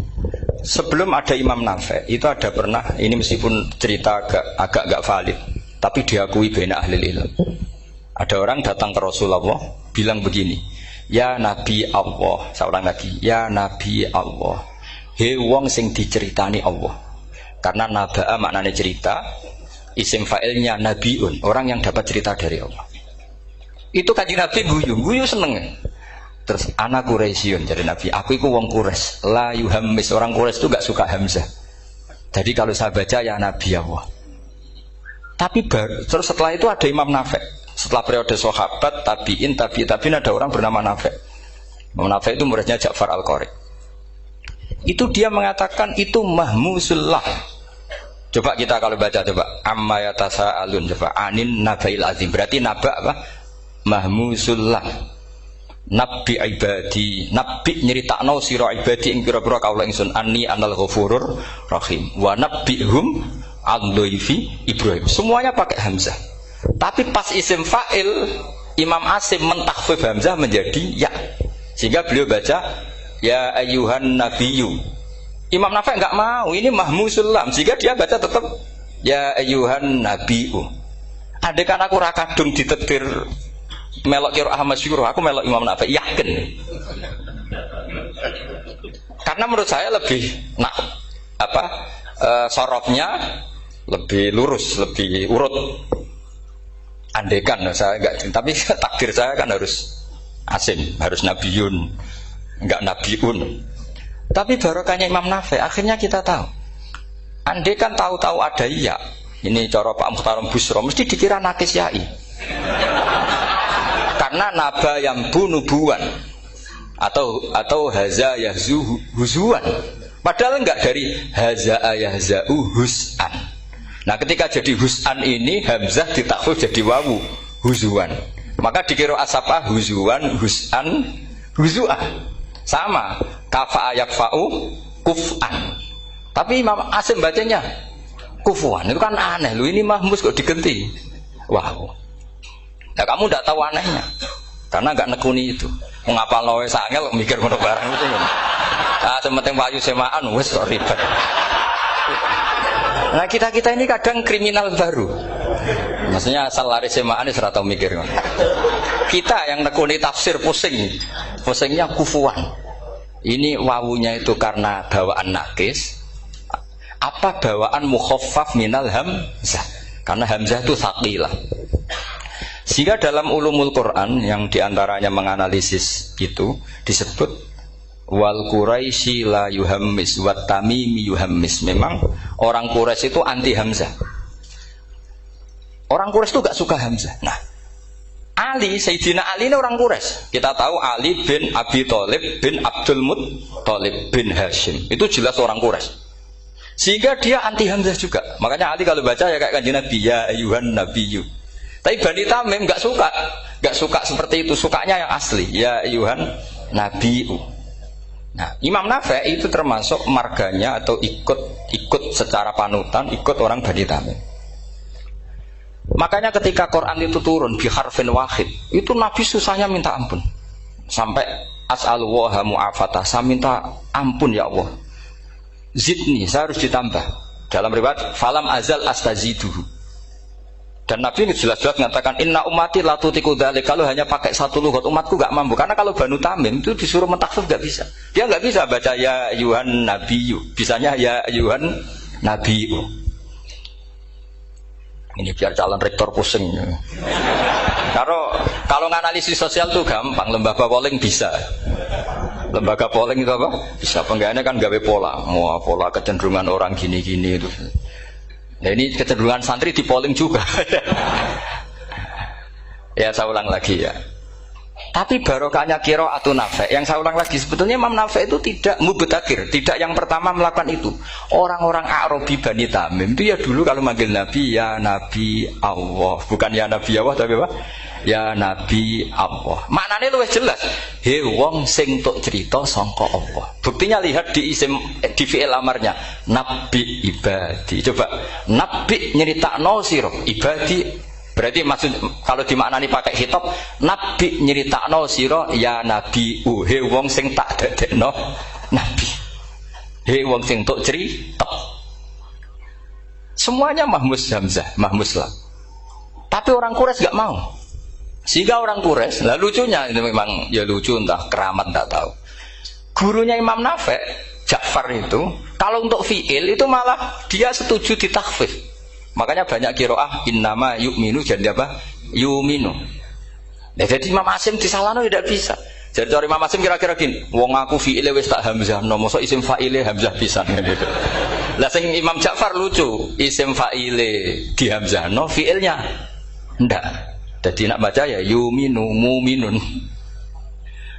Sebelum ada Imam Nafi' itu ada pernah, ini meskipun cerita agak enggak valid, tapi diakui baina ahlul ilm. Ada orang datang ke Rasulullah bilang begini, "Ya Nabi Allah," seorang lagi, "Ya Nabi Allah, he wong sing diceritani Allah." Karena naba'a maknanya cerita, isim fa'ilnya nabiun, orang yang dapat cerita dari Allah. Itu Kanjeng Nabi guyu seneng. Terus anak Quraisyun, jadi Nabi, aku itu wong Quraisy, la yuhammis, orang Quraisy itu gak suka hamzah. Jadi kalau saya baca ya Nabi Allah. Tapi terus setelah itu ada Imam Nafi'. Setelah periode sahabat, tabi'in ada orang bernama Nafi'. Imam Nafi' itu muridnya Ja'far Al-Qari. Itu dia mengatakan itu mahmusullah. Coba kita kalau baca coba amma yatasaalun, coba anin nabail azim. Berarti naba apa? Mahmusullah. Nabi ibadi, nabi nyeritakno sira ibadi ing pira-pira kaula ingsun anni anal ghafurur rahim. Wa nabbihum al-dhaifi Ibrahim. Semuanya pakai hamzah. Tapi pas isim fa'il Imam Asim mentakhfif hamzah menjadi ya. Sehingga beliau baca ya ayyuhan nabiyyu. Imam Nafi' enggak mau, ini mahmusul lam. Sehingga dia baca tetap ya ayyuhan nabiyyu. Andai kan aku ra kadung ditetir melok qiraah masyhur, aku melok Imam Nafi' yakin. Karena menurut saya lebih sorofnya lebih lurus, lebih urut. Andekan saya enggak, tapi takdir saya kan harus Asim, harus Nabiyun. enggak nabiun. Tapi barokahnya Imam Nafi, akhirnya kita tahu. Andai kan tahu-tahu ada iya, ini cara Pak Muhtaram Busro, mesti dikira nakis yai. Karena naba yang bunubuan atau haza yahzu huzuan. Padahal enggak dari haza yahzau hus'an. Nah, ketika jadi hus'an ini hamzah ditakhfif jadi wawu huzuan. Maka dikira asapa huzuan hus'an huzu'an. Sama kafa yakfa'u kuf'an. Tapi Imam Asim bacanya kufuan. Itu kan aneh. Lu ini mahmus kok digenti. Wow. Nah, kamu tidak tahu anehnya. Karena enggak nekuni itu. Mengapa lawe sangel mikir ngono barang itu. Ah, sementing wayu semaan wis kok ribet. Nah, kita ini kadang kriminal baru. Maksudnya asal lari semaan wis ora tau mikir ngono. Kita yang nekuni tafsir pusing. Pusingnya kufuan. Ini wawunya itu karena bawaan nakis. Apa bawaan mukhaffaf minal hamzah? Karena hamzah itu tsaqilah. Sehingga dalam ulumul Quran yang diantaranya menganalisis itu disebut wal Quraisy la yuhammis wat tamimi yuhammis. Memang orang Quraisy itu anti hamzah. Orang Quraisy itu gak suka hamzah. Nah, Ali, Sayyidina Ali ini orang Quraisy. Kita tahu Ali bin Abi Thalib bin Abdul Muttalib bin Hashim. Itu jelas orang Quraisy. Sehingga dia anti hamzah juga. Makanya Ali kalau baca ya kayak kanjeng Nabi ya ayyuhan nabiyyu. Tapi Bani Tamim enggak suka seperti itu, sukanya yang asli ya ayyuhan nabiyyu. Nah, Imam Nafi itu termasuk marganya atau ikut secara panutan ikut orang Bani Tamim. Makanya ketika Quran itu turun bi harfin wahid, itu Nabi susahnya minta ampun. Sampai as'alullaha mu'afatah, saya minta ampun ya Allah. Zidni, saya harus ditambah. Dalam riwayat falam azal astaziduhu. Dan Nabi ini jelas-jelas mengatakan inna ummati la tutiku dzalik. Kalau hanya pakai satu lughat umatku enggak mampu. Karena kalau Banu Tamim itu disuruh mentakhfif enggak bisa. Dia enggak bisa baca ya ayyuhan nabiyyu. Bisanya ya ayyuhan nabiyyu. Ini biar calon rektor pusing. Kalau nganalisis sosial tuh gampang, lembaga polling bisa. Lembaga polling itu apa? Bisa penggawaannya kan gawe pola, mau pola kecenderungan orang gini-gini itu. Nah, ini kecenderungan santri di polling juga. Ya saya ulang lagi ya. Tapi barokahnya qiraatun Nafi. Yang saya ulang lagi sebetulnya Imam Nafi itu tidak mubtadir, tidak yang pertama melakukan itu. Orang-orang Arabi Bani Tamim itu ya dulu kalau manggil Nabi ya Nabi Allah, bukan ya Nabi Allah tapi apa? Ya Nabi Allah. Maknanya luwih jelas. He wong sing tok cerita sangka Allah. Buktinya lihat di isim di fi'il amarnya. Nabi ibadi. Coba nabi nyeritakno sira ibadi. Berarti maksud kalau dimaknani pakai khitab, nabi nyeritakno sira ya nabi he wong sing tak dadekno nabi. He wong sing tok cerita. Semuanya mahmus hamzah, mahmus lam. Tapi orang Quraisy enggak mau. Sehingga orang Quraisy, lah lucunya itu memang ya lucu entah keramat enggak tahu. Gurunya Imam Nafi, Ja'far itu, kalau untuk fi'il itu malah dia setuju ditakhfif. Makanya banyak qiraah innama yu'minu jadi apa? Yu'minu. Nah, jadi Imam Asim disalahno tidak bisa. Jadi cara Imam Asim kira-kira gini, wong aku fi'ile wis tak hamzahno, mosok isim fa'ile hamzah pisan gitu. Lah sing Imam Ja'far lucu, isim fa'ile di hamzahno, fi'ilnya ndak. Jadi nak baca ya yuminu muminun.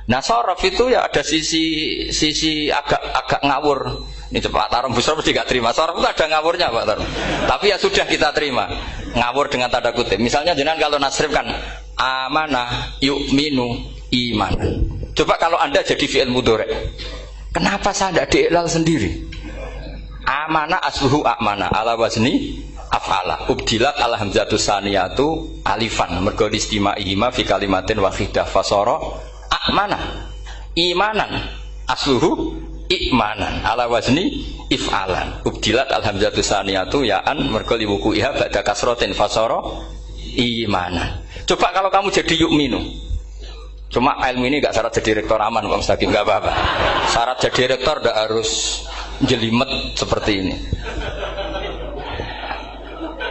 Nah sorof itu ya ada sisi agak ngawur. Ini Pak Tarum Busro mesti gak terima. Sorof itu ada ngawurnya Pak Tarum. Tapi ya sudah kita terima. Ngawur dengan tanda kutip. Misalnya jenengan kalau nasrif kan amanah yu'minu iman. Coba kalau Anda jadi fi'il mudhari'. Kenapa saya tidak diiklal sendiri? Amanah asluhu amana ala wazni af'ala ubdilat al hamzatu saniyatu alifan mergo istimaihima fi kalimatin wahidah fasara amana imanan asluhu imanan ala wazni if'alan ubdilat al hamzatu saniyatu ya'an mergo liwuku'iha ba'da kasratin fasara imanan. Coba kalau kamu jadi yu'minu, cuma ilmu ini enggak syarat jadi rektor aman Pak Mustaqim, enggak apa-apa. Syarat jadi rektor enggak harus jelimet seperti ini.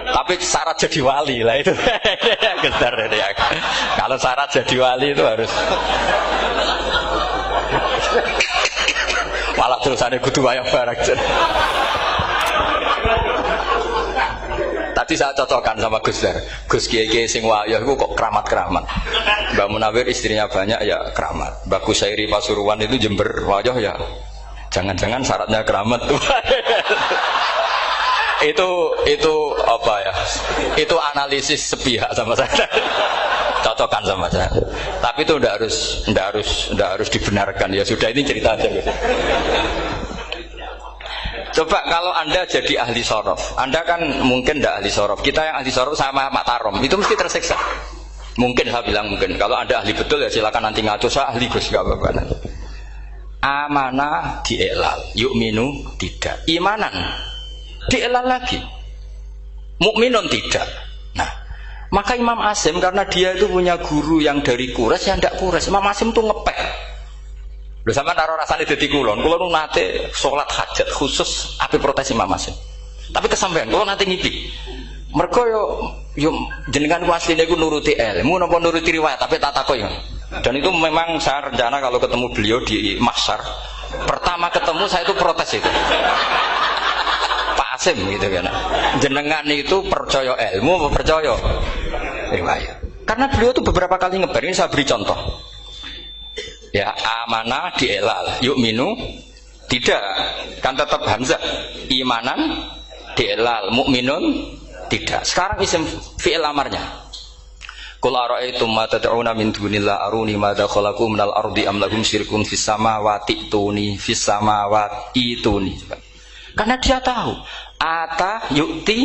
Tapi syarat jadi wali lah itu. Gestar ya. Kalau syarat jadi wali itu harus Malah terusane kudu wayah barang. Tadi saya cocokkan sama Gus Dar. Gus Kiai sing wayah itu kok keramat-keramat. Mbak Munawir istrinya banyak ya keramat. Mbak Kusairi Pasuruan itu Jember wayah ya. Jangan-jangan syaratnya keramat tuh. itu apa ya? Itu analisis sepihak sama saya. Cocokkan sama saya. Tapi itu ndak harus dibenarkan ya. Sudah ini cerita aja Gus. Coba kalau Anda jadi ahli sorof, Anda kan mungkin tidak ahli sorof. Kita yang ahli sorof sama Mak Tarom itu mesti tersiksa. Mungkin saya bilang mungkin. Kalau Anda ahli betul ya silakan nanti ngaco. Saya ahli Gus, gak apa-apa. Amanah dielal, yu'minu tidak. Imanan dielal lagi, mukminun tidak. Nah, maka Imam Asim karena dia itu punya guru yang dari Quraisy yang tidak Quraisy. Imam Asim tuh ngepek. Lho sampean karo rasane dadi kulon nate salat hajat khusus ape protes Imam Asim. Tapi kesampean kula nate ngipi. Mergo yo jenengan ku asline ku nuruti ilmu napa nuruti riwayat tapi tak takoki. Dan itu memang saya rencana kalau ketemu beliau di Mahsyar, pertama ketemu saya itu protes itu. Pak Asim gitu kan. Jenengan itu percaya ilmu apa percaya riwayat? Karena beliau itu beberapa kali ngebar, ini saya beri contoh. Ya, amanah dielal, yu'minu tidak, kan tetap hamzah. Imanan dielal, mukminun tidak. Sekarang isim fi'il amarnya. Qul ara'aytum ma tad'una min dunillah aruni madza khalaqu minal ardi am lahum syirkun fis samawati tuni fis samawati tuni. Karena dia tahu ata yu'ti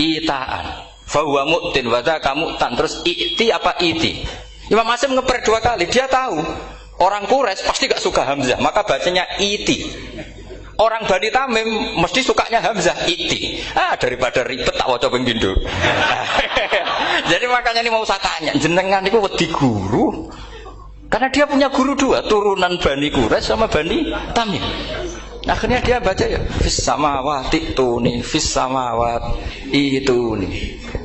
itaan fa huwa mu'tin wa dzaka mu'tan. Terus i'ti apa iti? Imam Asim ngeper dua kali, dia tahu orang Quraisy pasti gak suka hamzah, maka bacanya iti. Orang Bani Tamim mesti sukanya hamzah iti. Daripada ribet tak waca ping pindho. Jadi makanya ini mau saya tanya, jenengan itu wedi guru. Karena dia punya guru dua, turunan Bani Quraisy sama Bani Tamim. Akhirnya dia baca ya fis samawati tuni fis samawati tuni.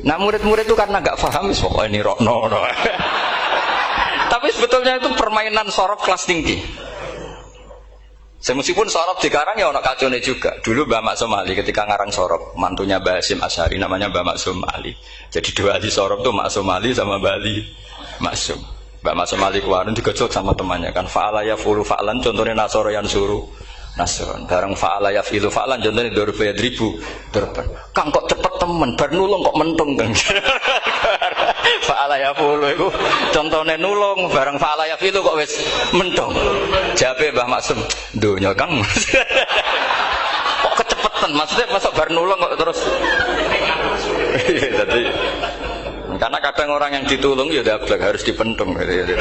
Nah murid-murid itu karena gak paham pokoknya ini rokno. Tapi sebetulnya itu permainan sorof kelas tinggi. Meskipun sorof dikarang ya ono kacone juga. Dulu Mbak Maksum Ali ketika ngarang sorof, mantunya Mbak Hasim Asy'ari namanya Mbak Maksum Ali. Jadi dua ahli sorof tuh Maksum Ali sama Mbak Ali Maksum. Mbak Maksum Ali kemarin digojok sama temannya kan fa'ala yafulu fa'lan contohnya nasoro yang suruh nasron. Bareng fa'ala yafilu fa'lan contohnya dorba yadribu dorban. Kang kok cepet temen bar nulung kok mentung kan. Fa'ala yafulu itu contohnya nulung bareng fa'ala yafilu kok wis mentung. Jabe Mbah Maksum donya Kang. Kok kecepetan maksudnya masuk bar nulung kok terus. Jadi karena kadang orang yang ditulung ya dablek harus dipentung gitu.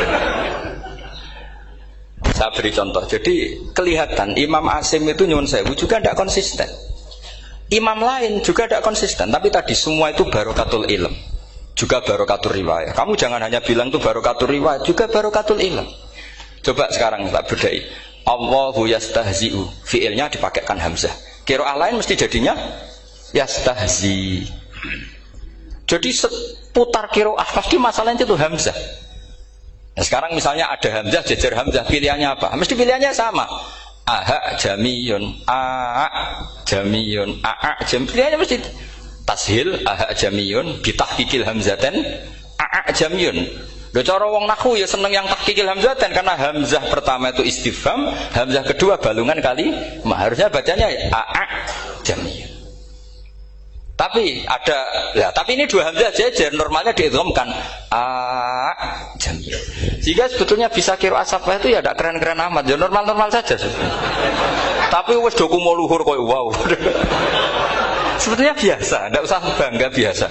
Saya beri contoh. Jadi kelihatan Imam Asim itu nyuwun sewu juga tidak konsisten. Imam lain juga tidak konsisten. Tapi tadi semua itu barokatul ilm, juga barokatul riwayat. Kamu jangan hanya bilang itu barokatul riwayat, juga barokatul ilm. Coba sekarang tak bedai. Allahu yastahzi'u, fiilnya dipakaikan hamzah. Qiraah lain mesti jadinya yastahzi. Jadi seputar qiraah pasti masalahnya itu hamzah. Nah, sekarang misalnya ada hamzah jejer hamzah, pilihannya apa? Mesti pilihannya sama. Aha jamiyun, a jamiyun, a jam. Pilihannya mesti tashil aha jamiyun, bitahqiqil hamzaten, a jamiyun. Lho cara wong nahwu ya seneng yang tahqiqil hamzaten karena hamzah pertama itu istifham, hamzah kedua balungan kali, harusnya bacanya a jamiyun. Tapi ada, ya, tapi ini dua hamzah jejer, normalnya diidghamkan a jamiyun. Jika sebetulnya bisa qiraah safah itu ya tidak keren-keren amat, ya normal-normal saja sebetulnya. Tapi wis doku mau luhur koyo wow. Sebetulnya biasa, tidak usah bangga biasa.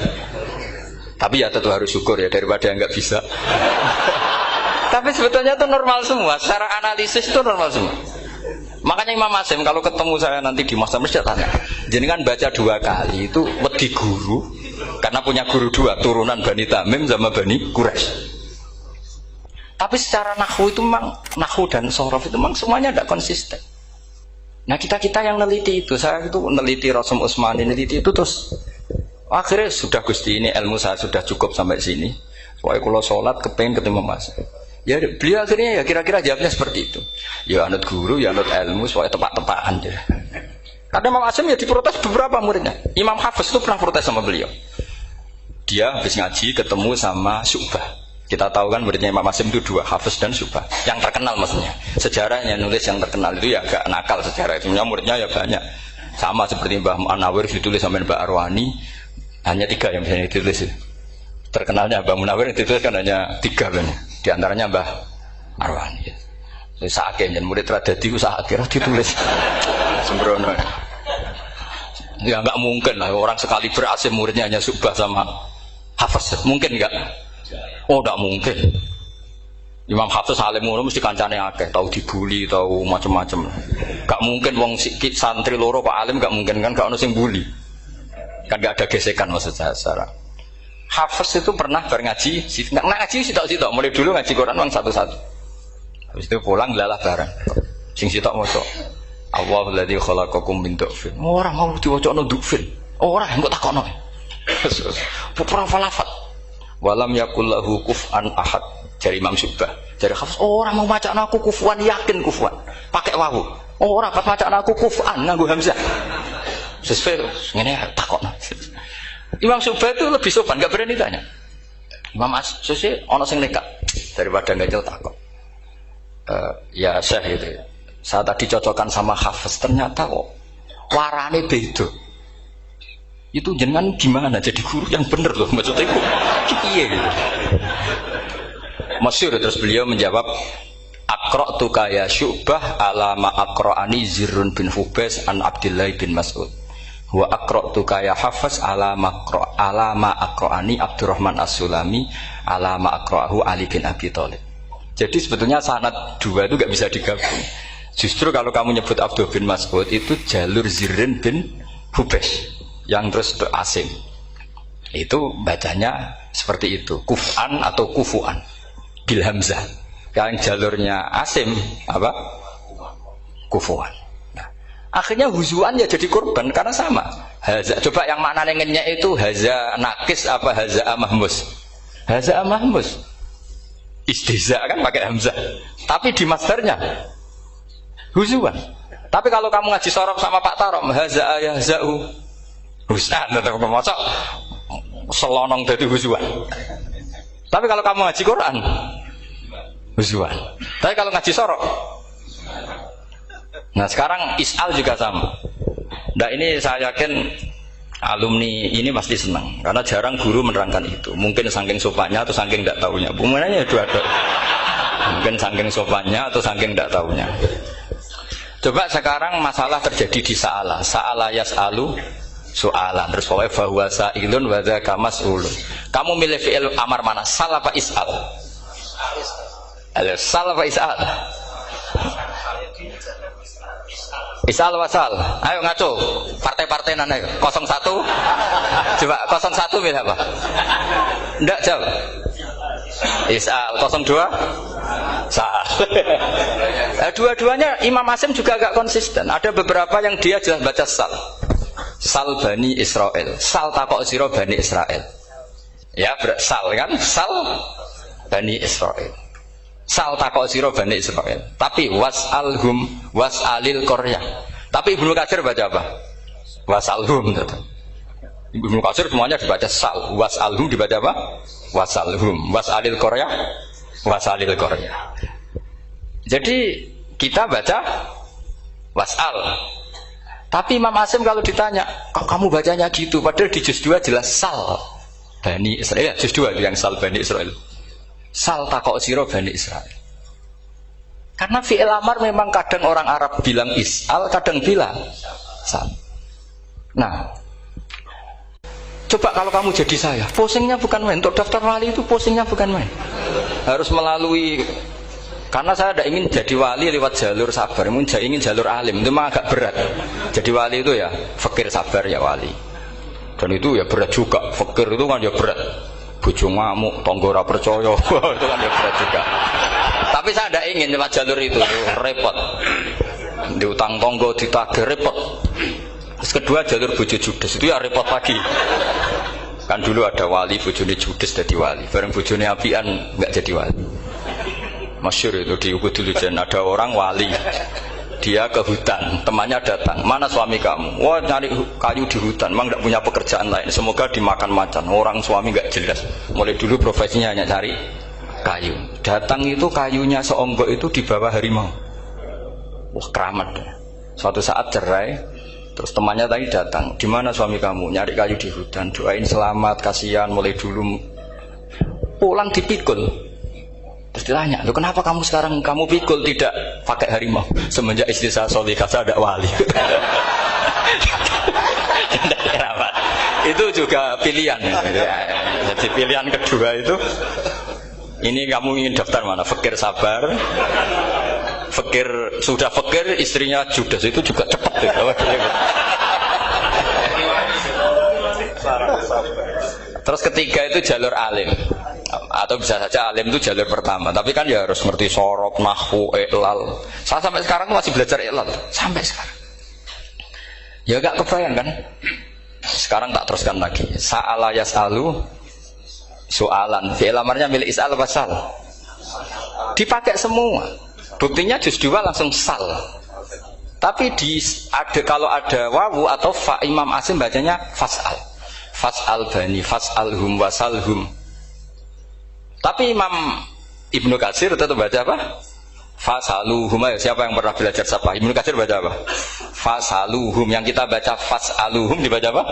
Tapi ya tentu harus syukur ya daripada yang nggak bisa. Tapi sebetulnya itu normal semua, secara analisis itu normal semua. Makanya Imam Asim kalau ketemu saya nanti di Mahsyar mesti tanya, jenengan baca dua kali itu wedi guru karena punya guru dua, turunan Bani Tamim sama Bani Quraisy. Tapi secara nahwu itu memang nahwu dan sorof itu memang semuanya tidak konsisten. Nah kita yang neliti itu, saya itu neliti Rasul Utsmani neliti itu terus akhirnya sudah Gusti ini ilmu saya sudah cukup sampai sini. Pokoknya kalau sholat kepengen ketemu Mas. Ya beliau akhirnya ya kira-kira jawabnya seperti itu. Ya anut guru, ya anut ilmu, soalnya tepat-tepatan dia. Karena Imam Asim ya diprotes beberapa muridnya. Imam Hafiz itu pernah protes sama beliau. Dia habis ngaji ketemu sama Syu'bah. Kita tahu kan muridnya Imam Asim itu dua, Hafiz dan Syu'bah. Yang terkenal maksudnya. Sejarahnya nulis yang terkenal itu ya agak nakal sejarah itu. Muridnya ya banyak. Sama seperti Mbah Munawir ditulis sama Mbah Arwani. Hanya 3 yang bisa ditulis. Terkenalnya Mbah Munawir ditulis kan hanya 3 kan. Di antaranya Mbah Arwani. Sakit dan murid radadi sakit ditulis. Sembrono. Ya nggak mungkin lah orang sekali berhasil muridnya hanya Syu'bah sama Hafiz. Mungkin nggak? Oh nggak mungkin. Imam Hafiz alim ngono mesti kancane akeh, tahu dibully, tahu macam-macam. Nggak mungkin wong sikit santri loro kok alim nggak mungkin kan nggak ono sing bully. Kan nggak ada gesekan maksud saya secara. Hafiz itu pernah berngaji, ngaji sitok-sitok mulai dulu ngaji Quran wong satu-satu. Habis itu pulang lalah bareng. Sing sitok maca Allahu alladzi khalaqakum min dhufin. Ora mau diwacana dhufin. Ora engko takokno. Pura falafat. Walam yakul lahu kuf'an ahad. Dari Imam Syu'bah. Dari Hafiz, ora mau macakno aku kufuan, yakin kufuan. Pakai wawu. Ora pas macakno aku kuf'an nganggo hamzah. Sesuai ngene takokno. Imam Syu'bah itu lebih sopan, enggak berani tanya. Imam As-Susi ana sing nekat daripada ngajel takok. Ya Syekh gitu. Saya tadi cocokkan sama Hafiz, ternyata kok warane beda. Itu jenengan gimana jadi guru yang bener loh, maksudnya itu piye gitu. Masyhur terus beliau menjawab, Aqra'tu ya Syu'bah ala ma aqra'ani Zirrun bin Hubais an Abdullah bin Mas'ud. Wa aqra'tu ya Hafiz ala ma aqra'ani Abdurrahman As-Sulami ala ma aqra'ahu Ali bin Abi Thalib. Jadi sebetulnya sanad dua itu enggak bisa digabung. Justru kalau kamu nyebut Abdul bin Mas'ud itu jalur Zirrin bin Hubais yang terus Asim. Itu bacanya seperti itu, kuf'an atau kufu'an bil hamzah. Yang jalurnya Asim apa? Kufu'an. Nah, akhirnya huzuan ya jadi korban karena sama. Haza, coba yang maknanya ngenyek itu haza nakis apa haza mahmus? Haza mahmus. Istihza kan pakai hamzah. Tapi di masdarnya huzuan. Tapi kalau kamu ngaji sorok sama Pak Tarom, haza ayahza'u husnan atau pemocok selonong dari huzuan. Tapi kalau kamu ngaji Quran, huzuan. Tapi kalau ngaji sorok, nah sekarang is'al juga sama. Nah ini saya yakin alumni ini pasti senang karena jarang guru menerangkan itu. Mungkin saking sopannya atau saking tidak tahunya. Bagaimana dua-dua. Mungkin saking sopannya atau saking tidak tahunya. Coba sekarang masalah terjadi di Sa'ala yas'alu soalan terus pokoknya bahwa sa'ilun wa dzaka mas'ulun. Kamu milih fi'il amar mana? Sal apa is'al? Sal apa is'al? Is'al wasal. Ayo ngaco. Partai-partai nana 01. Coba 01 milih apa? Enggak jawab. Is'al 02 Sa'al. Dua-duanya Imam Asim juga agak konsisten. Ada beberapa yang dia jelas baca sal. Sal Bani Israel. Sal takok sira Bani Israel. Ya, sal kan? Sal Bani Israel. Sal takok sira Bani Israel. Tapi was'alhum was'alil qaryah. Tapi Ibnu Katsir baca apa? Was'alhum. Ibnu Katsir semuanya dibaca sal. Was'alhum dibaca apa? Was'alhum. Was'alil qaryah. Wasalil qaryah. Jadi kita baca wasal. Tapi Imam Asim kalau ditanya, kok kamu bacanya gitu? Padahal di juz 2 jelas sal Bani Israel. Juz 2 yang sal Bani Israel. Sal takok sira Bani Israel. Karena fi'il amar memang kadang orang Arab bilang is'al, kadang bilang sal. Nah, coba kalau kamu jadi saya, pusingnya bukan main. Untuk daftar wali itu pusingnya bukan main. Harus melalui, karena saya tidak ingin jadi wali lewat jalur sabar, ingin jalur alim, itu memang agak berat. Jadi wali itu ya fakir sabar ya wali. Dan itu ya berat juga, fakir itu kan ya berat. Bojo ngamuk, tangga ora percaya, itu kan ya berat juga. Tapi saya tidak ingin lewat jalur itu repot. Diutang tangga ditagih repot. Terus kedua jalur bojo judes itu ya repot lagi. Kan dulu ada wali bojone judes jadi wali, bareng bojone apian enggak jadi wali. Masyhur itu di Ubudulujan ada orang wali. Dia ke hutan, temannya datang. Mana suami kamu? Wah, nyari kayu di hutan. Memang tidak punya pekerjaan lain. Semoga dimakan macan. Orang suami nggak jelas. Mulai dulu profesinya hanya cari kayu. Datang itu kayunya seonggok itu di bawah harimau. Wah, keramat. Suatu saat cerai. Terus temannya tadi datang. Di mana suami kamu? Nyari kayu di hutan. Doain selamat, kasihan. Mulai dulu pulang dipikul. Terus ditanya, loh kenapa kamu sekarang kamu pikul tidak pakai harimau? Semenjak istri saya solihah, saya ada wali. Itu juga pilihan. Jadi pilihan kedua itu, ini kamu ingin daftar mana? Fakir sabar, fakir sudah fakir, istrinya judes, itu juga cepat. Terus ketiga itu jalur alim. Atau bisa saja alim itu jalur pertama, tapi kan ya harus ngerti sorok, nahwu, i'lal. Saya sampai sekarang masih belajar i'lal sampai sekarang. Ya gak kebayang kan? Sekarang tak teruskan lagi. Sa'ala yas'alu soalan. Fi'il amarnya milik is'al apa sal? Dipakai semua. Buktinya juz 2 langsung sal. Tapi kalau ada wawu atau fa, Imam Asim bacanya fas'al. Fas'al bani, fas'alhum wasalhum. Tapi Imam Ibnu Katsir tetap baca apa? Fasaluhum. Siapa yang pernah belajar sapa? Ibnu Katsir baca apa? Fasaluhum. Yang kita baca fasaluhum dibaca apa?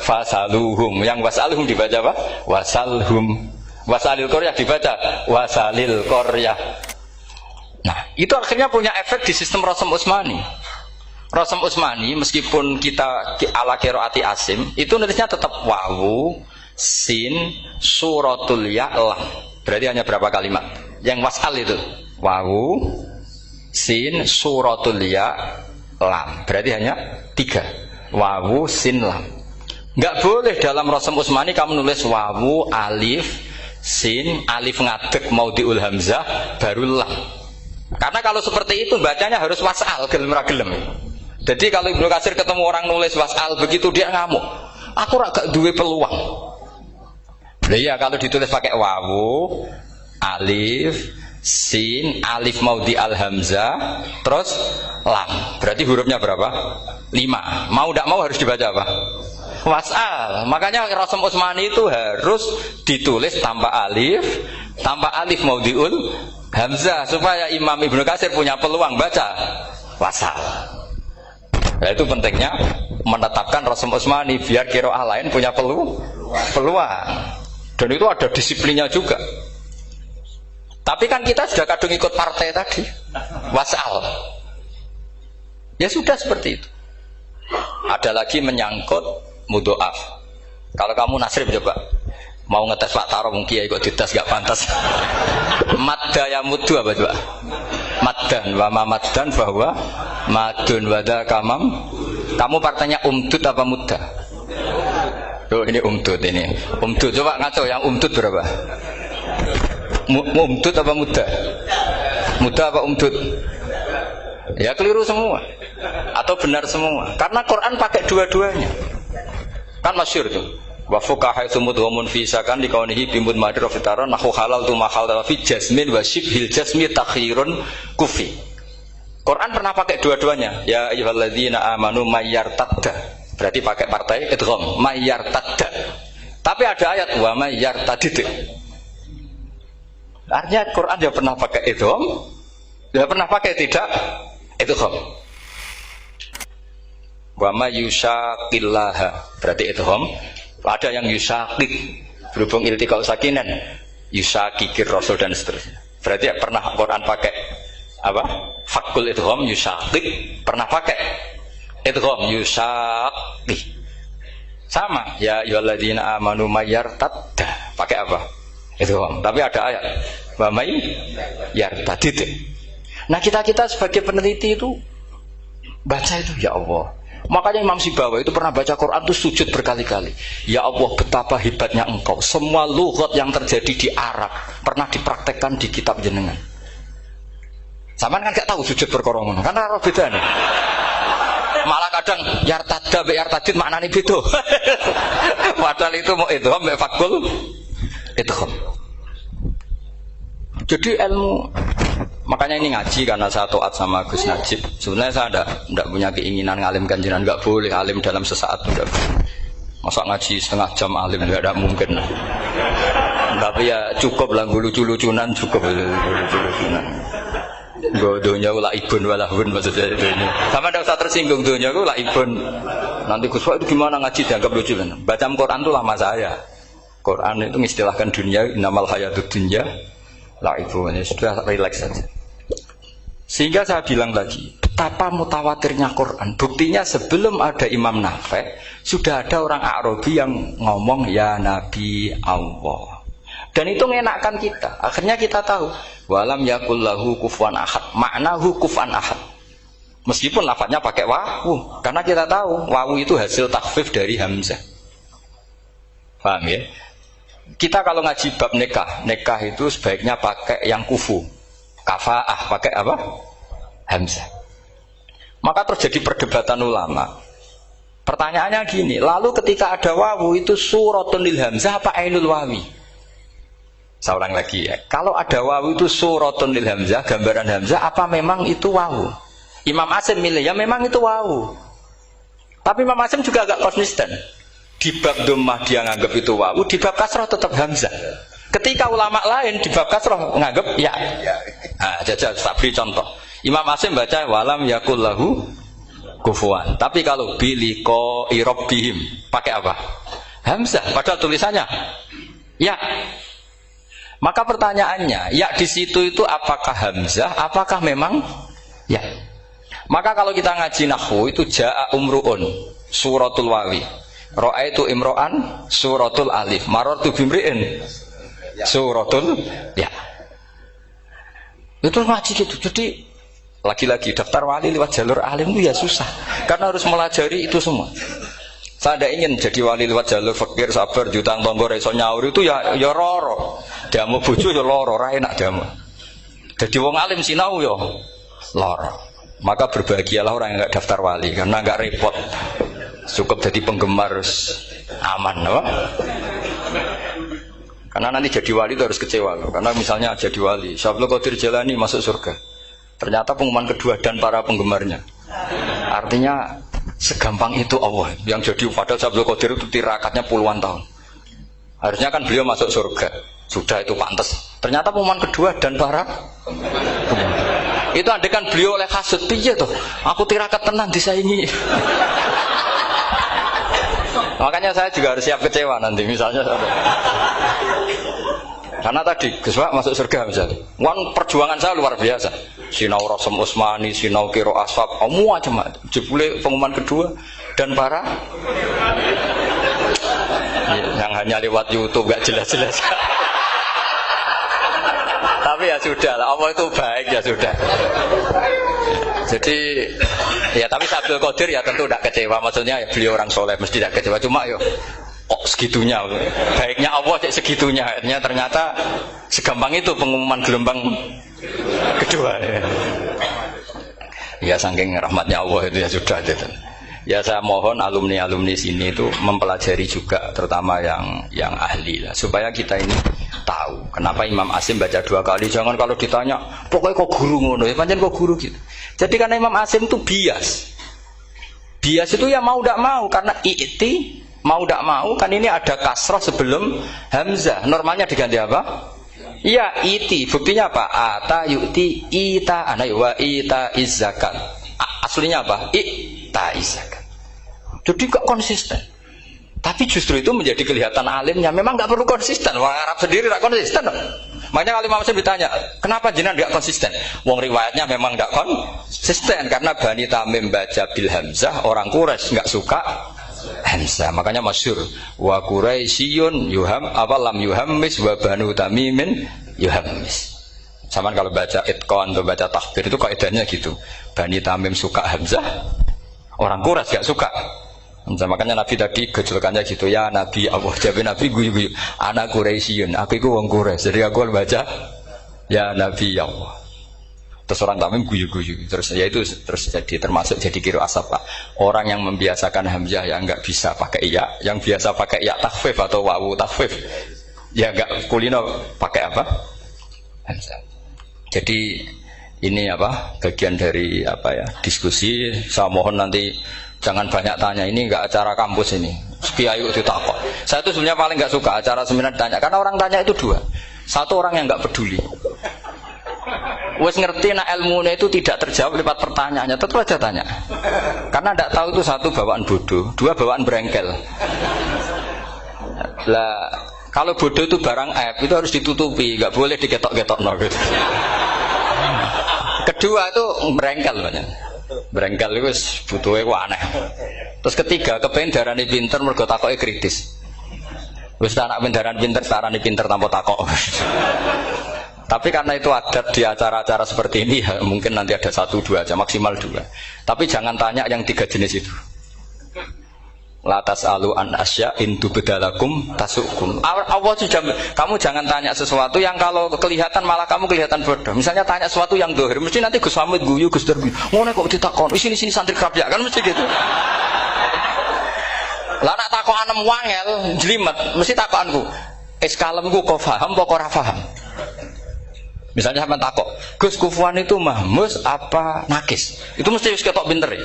Fasaluhum. Yang wasaluhum dibaca apa? Wasalhum. Wasalil qaryah dibaca wasalil qaryah. Nah, itu akhirnya punya efek di sistem Rasam Utsmani. Rasam Utsmani meskipun kita ala qiraati Asim, itu nulisnya tetap wawu, sin, suratul ya, lam. Berarti hanya berapa kalimat? Yang wasal itu wawu, sin, suratul ya, lam. Berarti hanya 3. Wawu, sin, lam. Nggak boleh dalam Rasam Utsmani kamu nulis wawu, alif, sin, alif ngadeg maudhi'ul hamzah, baru lam. Karena kalau seperti itu bacanya harus wasal, gelem ra gelem. Jadi kalau Ibnu Katsir ketemu orang nulis wasal begitu dia ngamuk. Aku gak duwe peluang. Iya, kalau ditulis pakai wawu, alif, sin, alif maudhi al hamzah, terus lam. Berarti hurufnya berapa? 5. Mau tidak mau harus dibaca apa? Wasal. Makanya Rasam Utsmani itu harus ditulis tanpa alif maudhiul hamzah supaya Imam Ibnu Katsir punya peluang baca wasal. Nah, itu pentingnya menetapkan Rasam Utsmani biar qiraah lain punya peluang. Dan itu ada disiplinnya juga. Tapi kan kita sudah kadung ikut partai tadi, wasal. Ya sudah seperti itu. Ada lagi menyangkut mudhoaf. Kalau kamu nasrib coba, mau ngetes Pak Taro mungkin ya ikut dites gak pantas. Madda ya mudhu apa coba? Maddan wa ma maddan bahwa madun wada kamam. Kamu partainya umdud apa mudda? Oh, ini umdud ini. Umdud coba ngaco yang umdud berapa? Umdud apa muda? Muda apa umdud? Ya keliru semua. Atau benar semua. Karena Quran pakai dua-duanya. Kan masyhur tuh. Wa fuqaha mudghamun fi sakan likaunihi bimud madra fitaran nahu halal tu mahal fi jasmin wa shibhil jasmi takhirun kufi. Quran pernah pakai dua-duanya. Ya ayyuhalladzina amanu mayyartadda. Berarti pakai partai idgham mayyartadda. Tapi ada ayat wa mayyartadid. Artinya Quran dia pernah pakai idgham, dia pernah pakai tidak idgham. Wa mayyushaqillaha berarti idgham. Ada yang yusaqik berhubung iltiqa sakinan, yusaqikir rasul dan seterusnya. Berarti pernah Quran pakai apa? Fakul idgham yusaqik, pernah pakai idgham yusaqi. Sama ya ayyuhalladzina amanu mayyartadda pakai apa? Idgham. Tapi ada ayat wa may yartadid. Nah, kita sebagai peneliti itu baca itu ya Allah. Makanya Imam Sibawa itu pernah baca Quran itu sujud berkali-kali. Ya Allah, betapa hebatnya Engkau. Semua lughat yang terjadi di Arab pernah dipraktekkan di kitab jenengan. Sampean kan gak tahu sujud perkara ngono. Kan ora bedane. Malah kadang yartadda be yartadid maknane beda. Padahal itu mau idgham be fakul idgham. Jadi ilmu Makanya ini ngaji karena saya taat sama Gus Najib. Sebenarnya saya tidak punya keinginan ngalimkan jenengan, nggak boleh alim dalam sesaat enggak. Masa ngaji setengah jam alim nggak ada mungkin. Tapi ya cukup lah lucu-lucunan cukup lucu-lucunan. Donya ulah ibun walahun maksudnya itu ini. Sama tidak usah tersinggung donya ulah ibun. Nanti Gus Pak itu gimana ngaji dianggap lucu kan? Baca Quran itu lama saya. Quran itu mengistilahkan dunia innamal hayatud dunya laibun. Ya sudah relax saja. Sehingga saya bilang lagi, betapa mutawatirnya Quran. Buktinya sebelum ada Imam Nafi' sudah ada orang Arabi yang ngomong ya Nabi Allah. Dan itu mengenakkan kita. Akhirnya kita tahu walam yakullahu kufuwan ahad. Maknahu kufuwan ahad. Meskipun lafadznya pakai wawu, karena kita tahu wawu itu hasil takhfif dari hamzah. Paham ya? Kita kalau ngaji bab nikah itu sebaiknya pakai yang kufu. Kafaah pakai apa? Hamzah. Maka terjadi perdebatan ulama. Pertanyaannya gini, lalu ketika ada wawu itu suratun lil hamzah apa ainul wawi? Saya ulang lagi ya. Kalau ada wawu itu suratun lil hamzah, gambaran hamzah, apa memang itu wawu? Imam Asim milih, ya memang itu wawu. Tapi Imam Asim juga agak konsisten. Di bab dhammah dia nganggap itu wawu, di bab kasrah tetap hamzah. Ketika ulama lain di bab kasrah nganggap ya. Nah, jajal tak beri contoh. Imam Asim baca walam yakul lahu kufuwan. Tapi kalau biliko irobihim pakai apa? Hamzah. Padahal tulisannya ya. Maka pertanyaannya, ya di situ itu apakah hamzah? Apakah memang ya? Maka kalau kita ngaji nahwu itu jaa umruun suratul wawi, ra'aitu imro'an suratul alif, marartu bimri'in suratul ya. Itu ngaji gitu. Jadi lagi-lagi daftar wali lewat jalur alim itu ya susah, karena harus melajari itu semua. Saya tidak ingin jadi wali lewat jalur fakir, sabar, jutang tonggo, reso nyaur itu ya roro. Damu bojo ya loro, ra enak damu. Jadi wong alim sinau ya loro. Maka berbahagialah orang yang enggak daftar wali karena enggak repot. Cukup jadi penggemar aman, apa? Karena nanti jadi wali itu harus kecewa loh. Karena misalnya jadi wali, Syabul Qadir Jalani masuk surga. Ternyata pengumuman kedua dan para penggemarnya. Artinya segampang itu Allah yang jadi. Padahal Syabul Qadir itu tirakatnya puluhan tahun. Harusnya kan beliau masuk surga. Sudah itu pantas. Ternyata pengumuman kedua dan para itu andekan beliau oleh hasud piye tuh. Aku tirakat tenan disaingi. Makanya saya juga harus siap kecewa nanti misalnya. Karena tadi Gus Pak masuk surga misalnya. Wan perjuangan saya luar biasa. Sinau Rasul Utsmani, sinau Qiro Ashab, semua macam jebule pengumuman kedua dan para yang hanya lewat YouTube gak jelas-jelas. Tapi ya sudah lah, Allah itu baik ya sudah. Jadi ya tapi Syabul Qadir ya tentu tidak kecewa. Maksudnya ya, beliau orang soleh mesti tidak kecewa. Cuma yo kok segitunya, baiknya Allah cek segitunya. Ternyata segampang itu pengumuman gelombang kedua. Ya saking rahmatnya Allah itu ya sudah gitu. Ya saya mohon alumni-alumni sini itu mempelajari juga, terutama yang ahli lah, supaya kita ini tahu kenapa Imam Asim baca 2 kali. Jangan kalau ditanya pokoknya kok guru ngono ya, pancen kok guru gitu. Jadi karena Imam Asim itu bias itu ya mau tidak mau, karena i'ti mau tidak mau kan ini ada kasrah sebelum hamzah, normalnya diganti apa? Ya iti, buktinya apa? Ata yu'ti ita ana wa ita izzakat. Aslinya apa? Ita izzakat. Jadi gak konsisten. Tapi justru itu menjadi kelihatan alimnya. Memang gak perlu konsisten. Orang Arab sendiri gak konsisten. Makanya kalau Imam Asim ditanya, kenapa jenengan gak konsisten? Wong riwayatnya memang gak konsisten karena Bani Tamim baca bil hamzah, orang Quraisy gak suka hamzah. Makanya masyhur wa Quraisyun yuham awalam yuhammis wa Banu Tamimin yuhammis. Sama kalau baca itqan atau baca tahbir itu kaidahnya gitu. Bani Tamim suka hamzah, orang Quraisy gak suka. Makanya Nabi tadi gejolkannya gitu, ya Nabi Allah, jawab Nabi guyu-guyu, anak Quraisyun, aku itu wong Quraisy, jadi aku baca ya Nabi Allah. Terus orang Tamim guyu-guyu, terus ya itu terus jadi termasuk jadi kiro asap Pak. Orang yang membiasakan hamzah yang enggak bisa pakai ya, yang biasa pakai ya takhfif atau wawu takhfif, ya enggak kulino pakai apa? Hamzah. Jadi ini apa bagian dari apa ya diskusi. Saya mohon nanti jangan banyak tanya, ini nggak acara kampus ini. Kiai itu takut. Saya itu sebenarnya paling nggak suka acara seminar tanya, karena orang tanya itu dua. Satu orang yang nggak peduli, wes ngerti nak ilmunya itu tidak terjawab lewat pertanyaannya, tetap aja tanya. Karena tidak tahu itu satu bawaan bodoh, dua bawaan berengkel. Lah kalau bodoh itu barang aib, itu harus ditutupi, nggak boleh diketok-ketok gitu. Kedua itu berengkel banyak. Berengkel itu butuhnya aneh. Terus ketiga, kepengen darani pinter mergo takoke kritis. Wis anak pendaran pinter, darani pinter tanpa takok. Tapi karena itu adat di acara-acara seperti ini, ya, mungkin nanti ada 1-2 aja, maksimal 2. Tapi jangan tanya yang 3 jenis itu. Latas alu an asya intu bedalakum tasukum. Allah sudah, kamu jangan tanya sesuatu yang kalau kelihatan malah kamu kelihatan bodoh. Misalnya tanya sesuatu yang dohir, mesti nanti Gus Hamid guyu, Gus Darbi. Ngono kok ditakon, sini santri kerap ya kan mesti gitu. Lah nak takon anem wangel, jlimet, mesti takonku. Kalemku kok paham apa ora paham? Misalnya sampean takok, Gus Kufuan itu mahmus apa nakis? Itu mesti wis ketok pinter ya.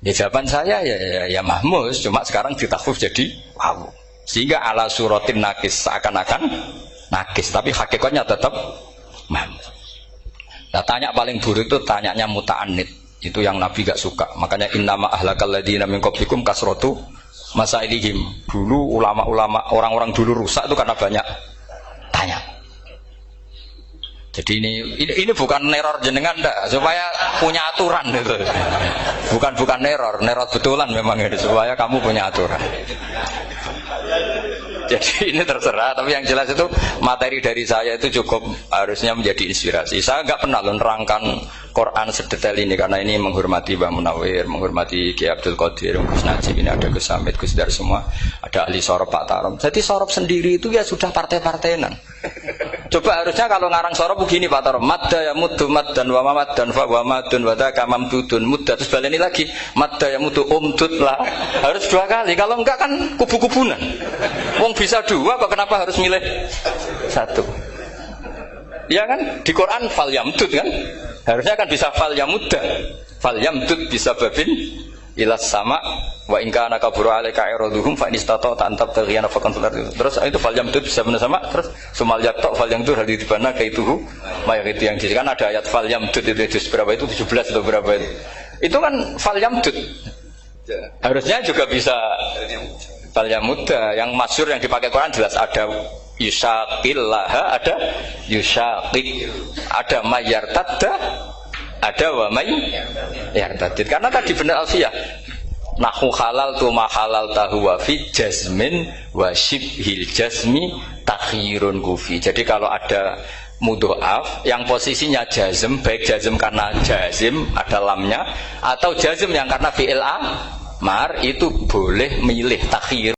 Ya jawaban saya ya mahmus, cuma sekarang ditakhfif jadi wow. Sehingga ala suratin nakis seakan-akan nakis, tapi hakikatnya tetap mahmus. Nah, tanya paling buruk itu tanyanya muta'annid. Itu yang Nabi gak suka. Makanya innama ahlakal ladzina min qablikum kasratu masailihim. Dulu ulama-ulama orang-orang dulu rusak itu karena banyak tanya. Jadi ini bukan neror jenengan ndak, supaya punya aturan itu. Bukan neror betulan memang itu supaya kamu punya aturan. Jadi ini terserah, tapi yang jelas itu materi dari saya itu cukup harusnya menjadi inspirasi. Saya nggak pernah menerangkan Quran sedetail ini karena ini menghormati Mbah Munawir, menghormati Ki Abdul Qadir, Gus Najib, ini ada Gus Hamid, Gus Dar semua, ada ahli sorop Pak Tarom. Jadi sorop sendiri itu ya sudah partai-partainan. Coba harusnya kalau ngarang sorop begini Pak Tarom, madda ya muddu maddan wa mamaddan fa wa madun wa dzaka mamdudun mudda, terus baleni lagi madda ya muddu umdud lah. Harus 2 kali, kalau enggak kan kubu-kubunan. Wong bisa 2 kok kenapa harus milih 1? Ya kan di Quran fal yamdud kan, harusnya kan bisa fal yamudda, fal yamdud bisa babin ilas sama wa in kana kaburu alaika iraduhum fa inistata ta'antab taghiyana faqan fil ardi. Terus itu fal yamdud bisa benar sama, terus sumal yaqta fal yamdud hadi dibana kaituhu mayat itu yang kan ada ayat fal yamdud itu juz berapa itu 17 atau berapa itu. Itu kan fal yamdud. Harusnya juga bisa fal yamudda. Yang masyhur yang dipakai Quran jelas ada yusaqillaha, ada yusaqik, ada mayartadda, ada wa may yartadid. Karena tadi benar Alfiyah, nahu halal tu ma halal tahu wa fi jazmin wa shibhil jazmi takhirun kufi. Jadi kalau ada mudhoaf yang posisinya jazm, baik jazm karena jazim ada lamnya atau jazm yang karena fi'il amar, itu boleh milih takhir.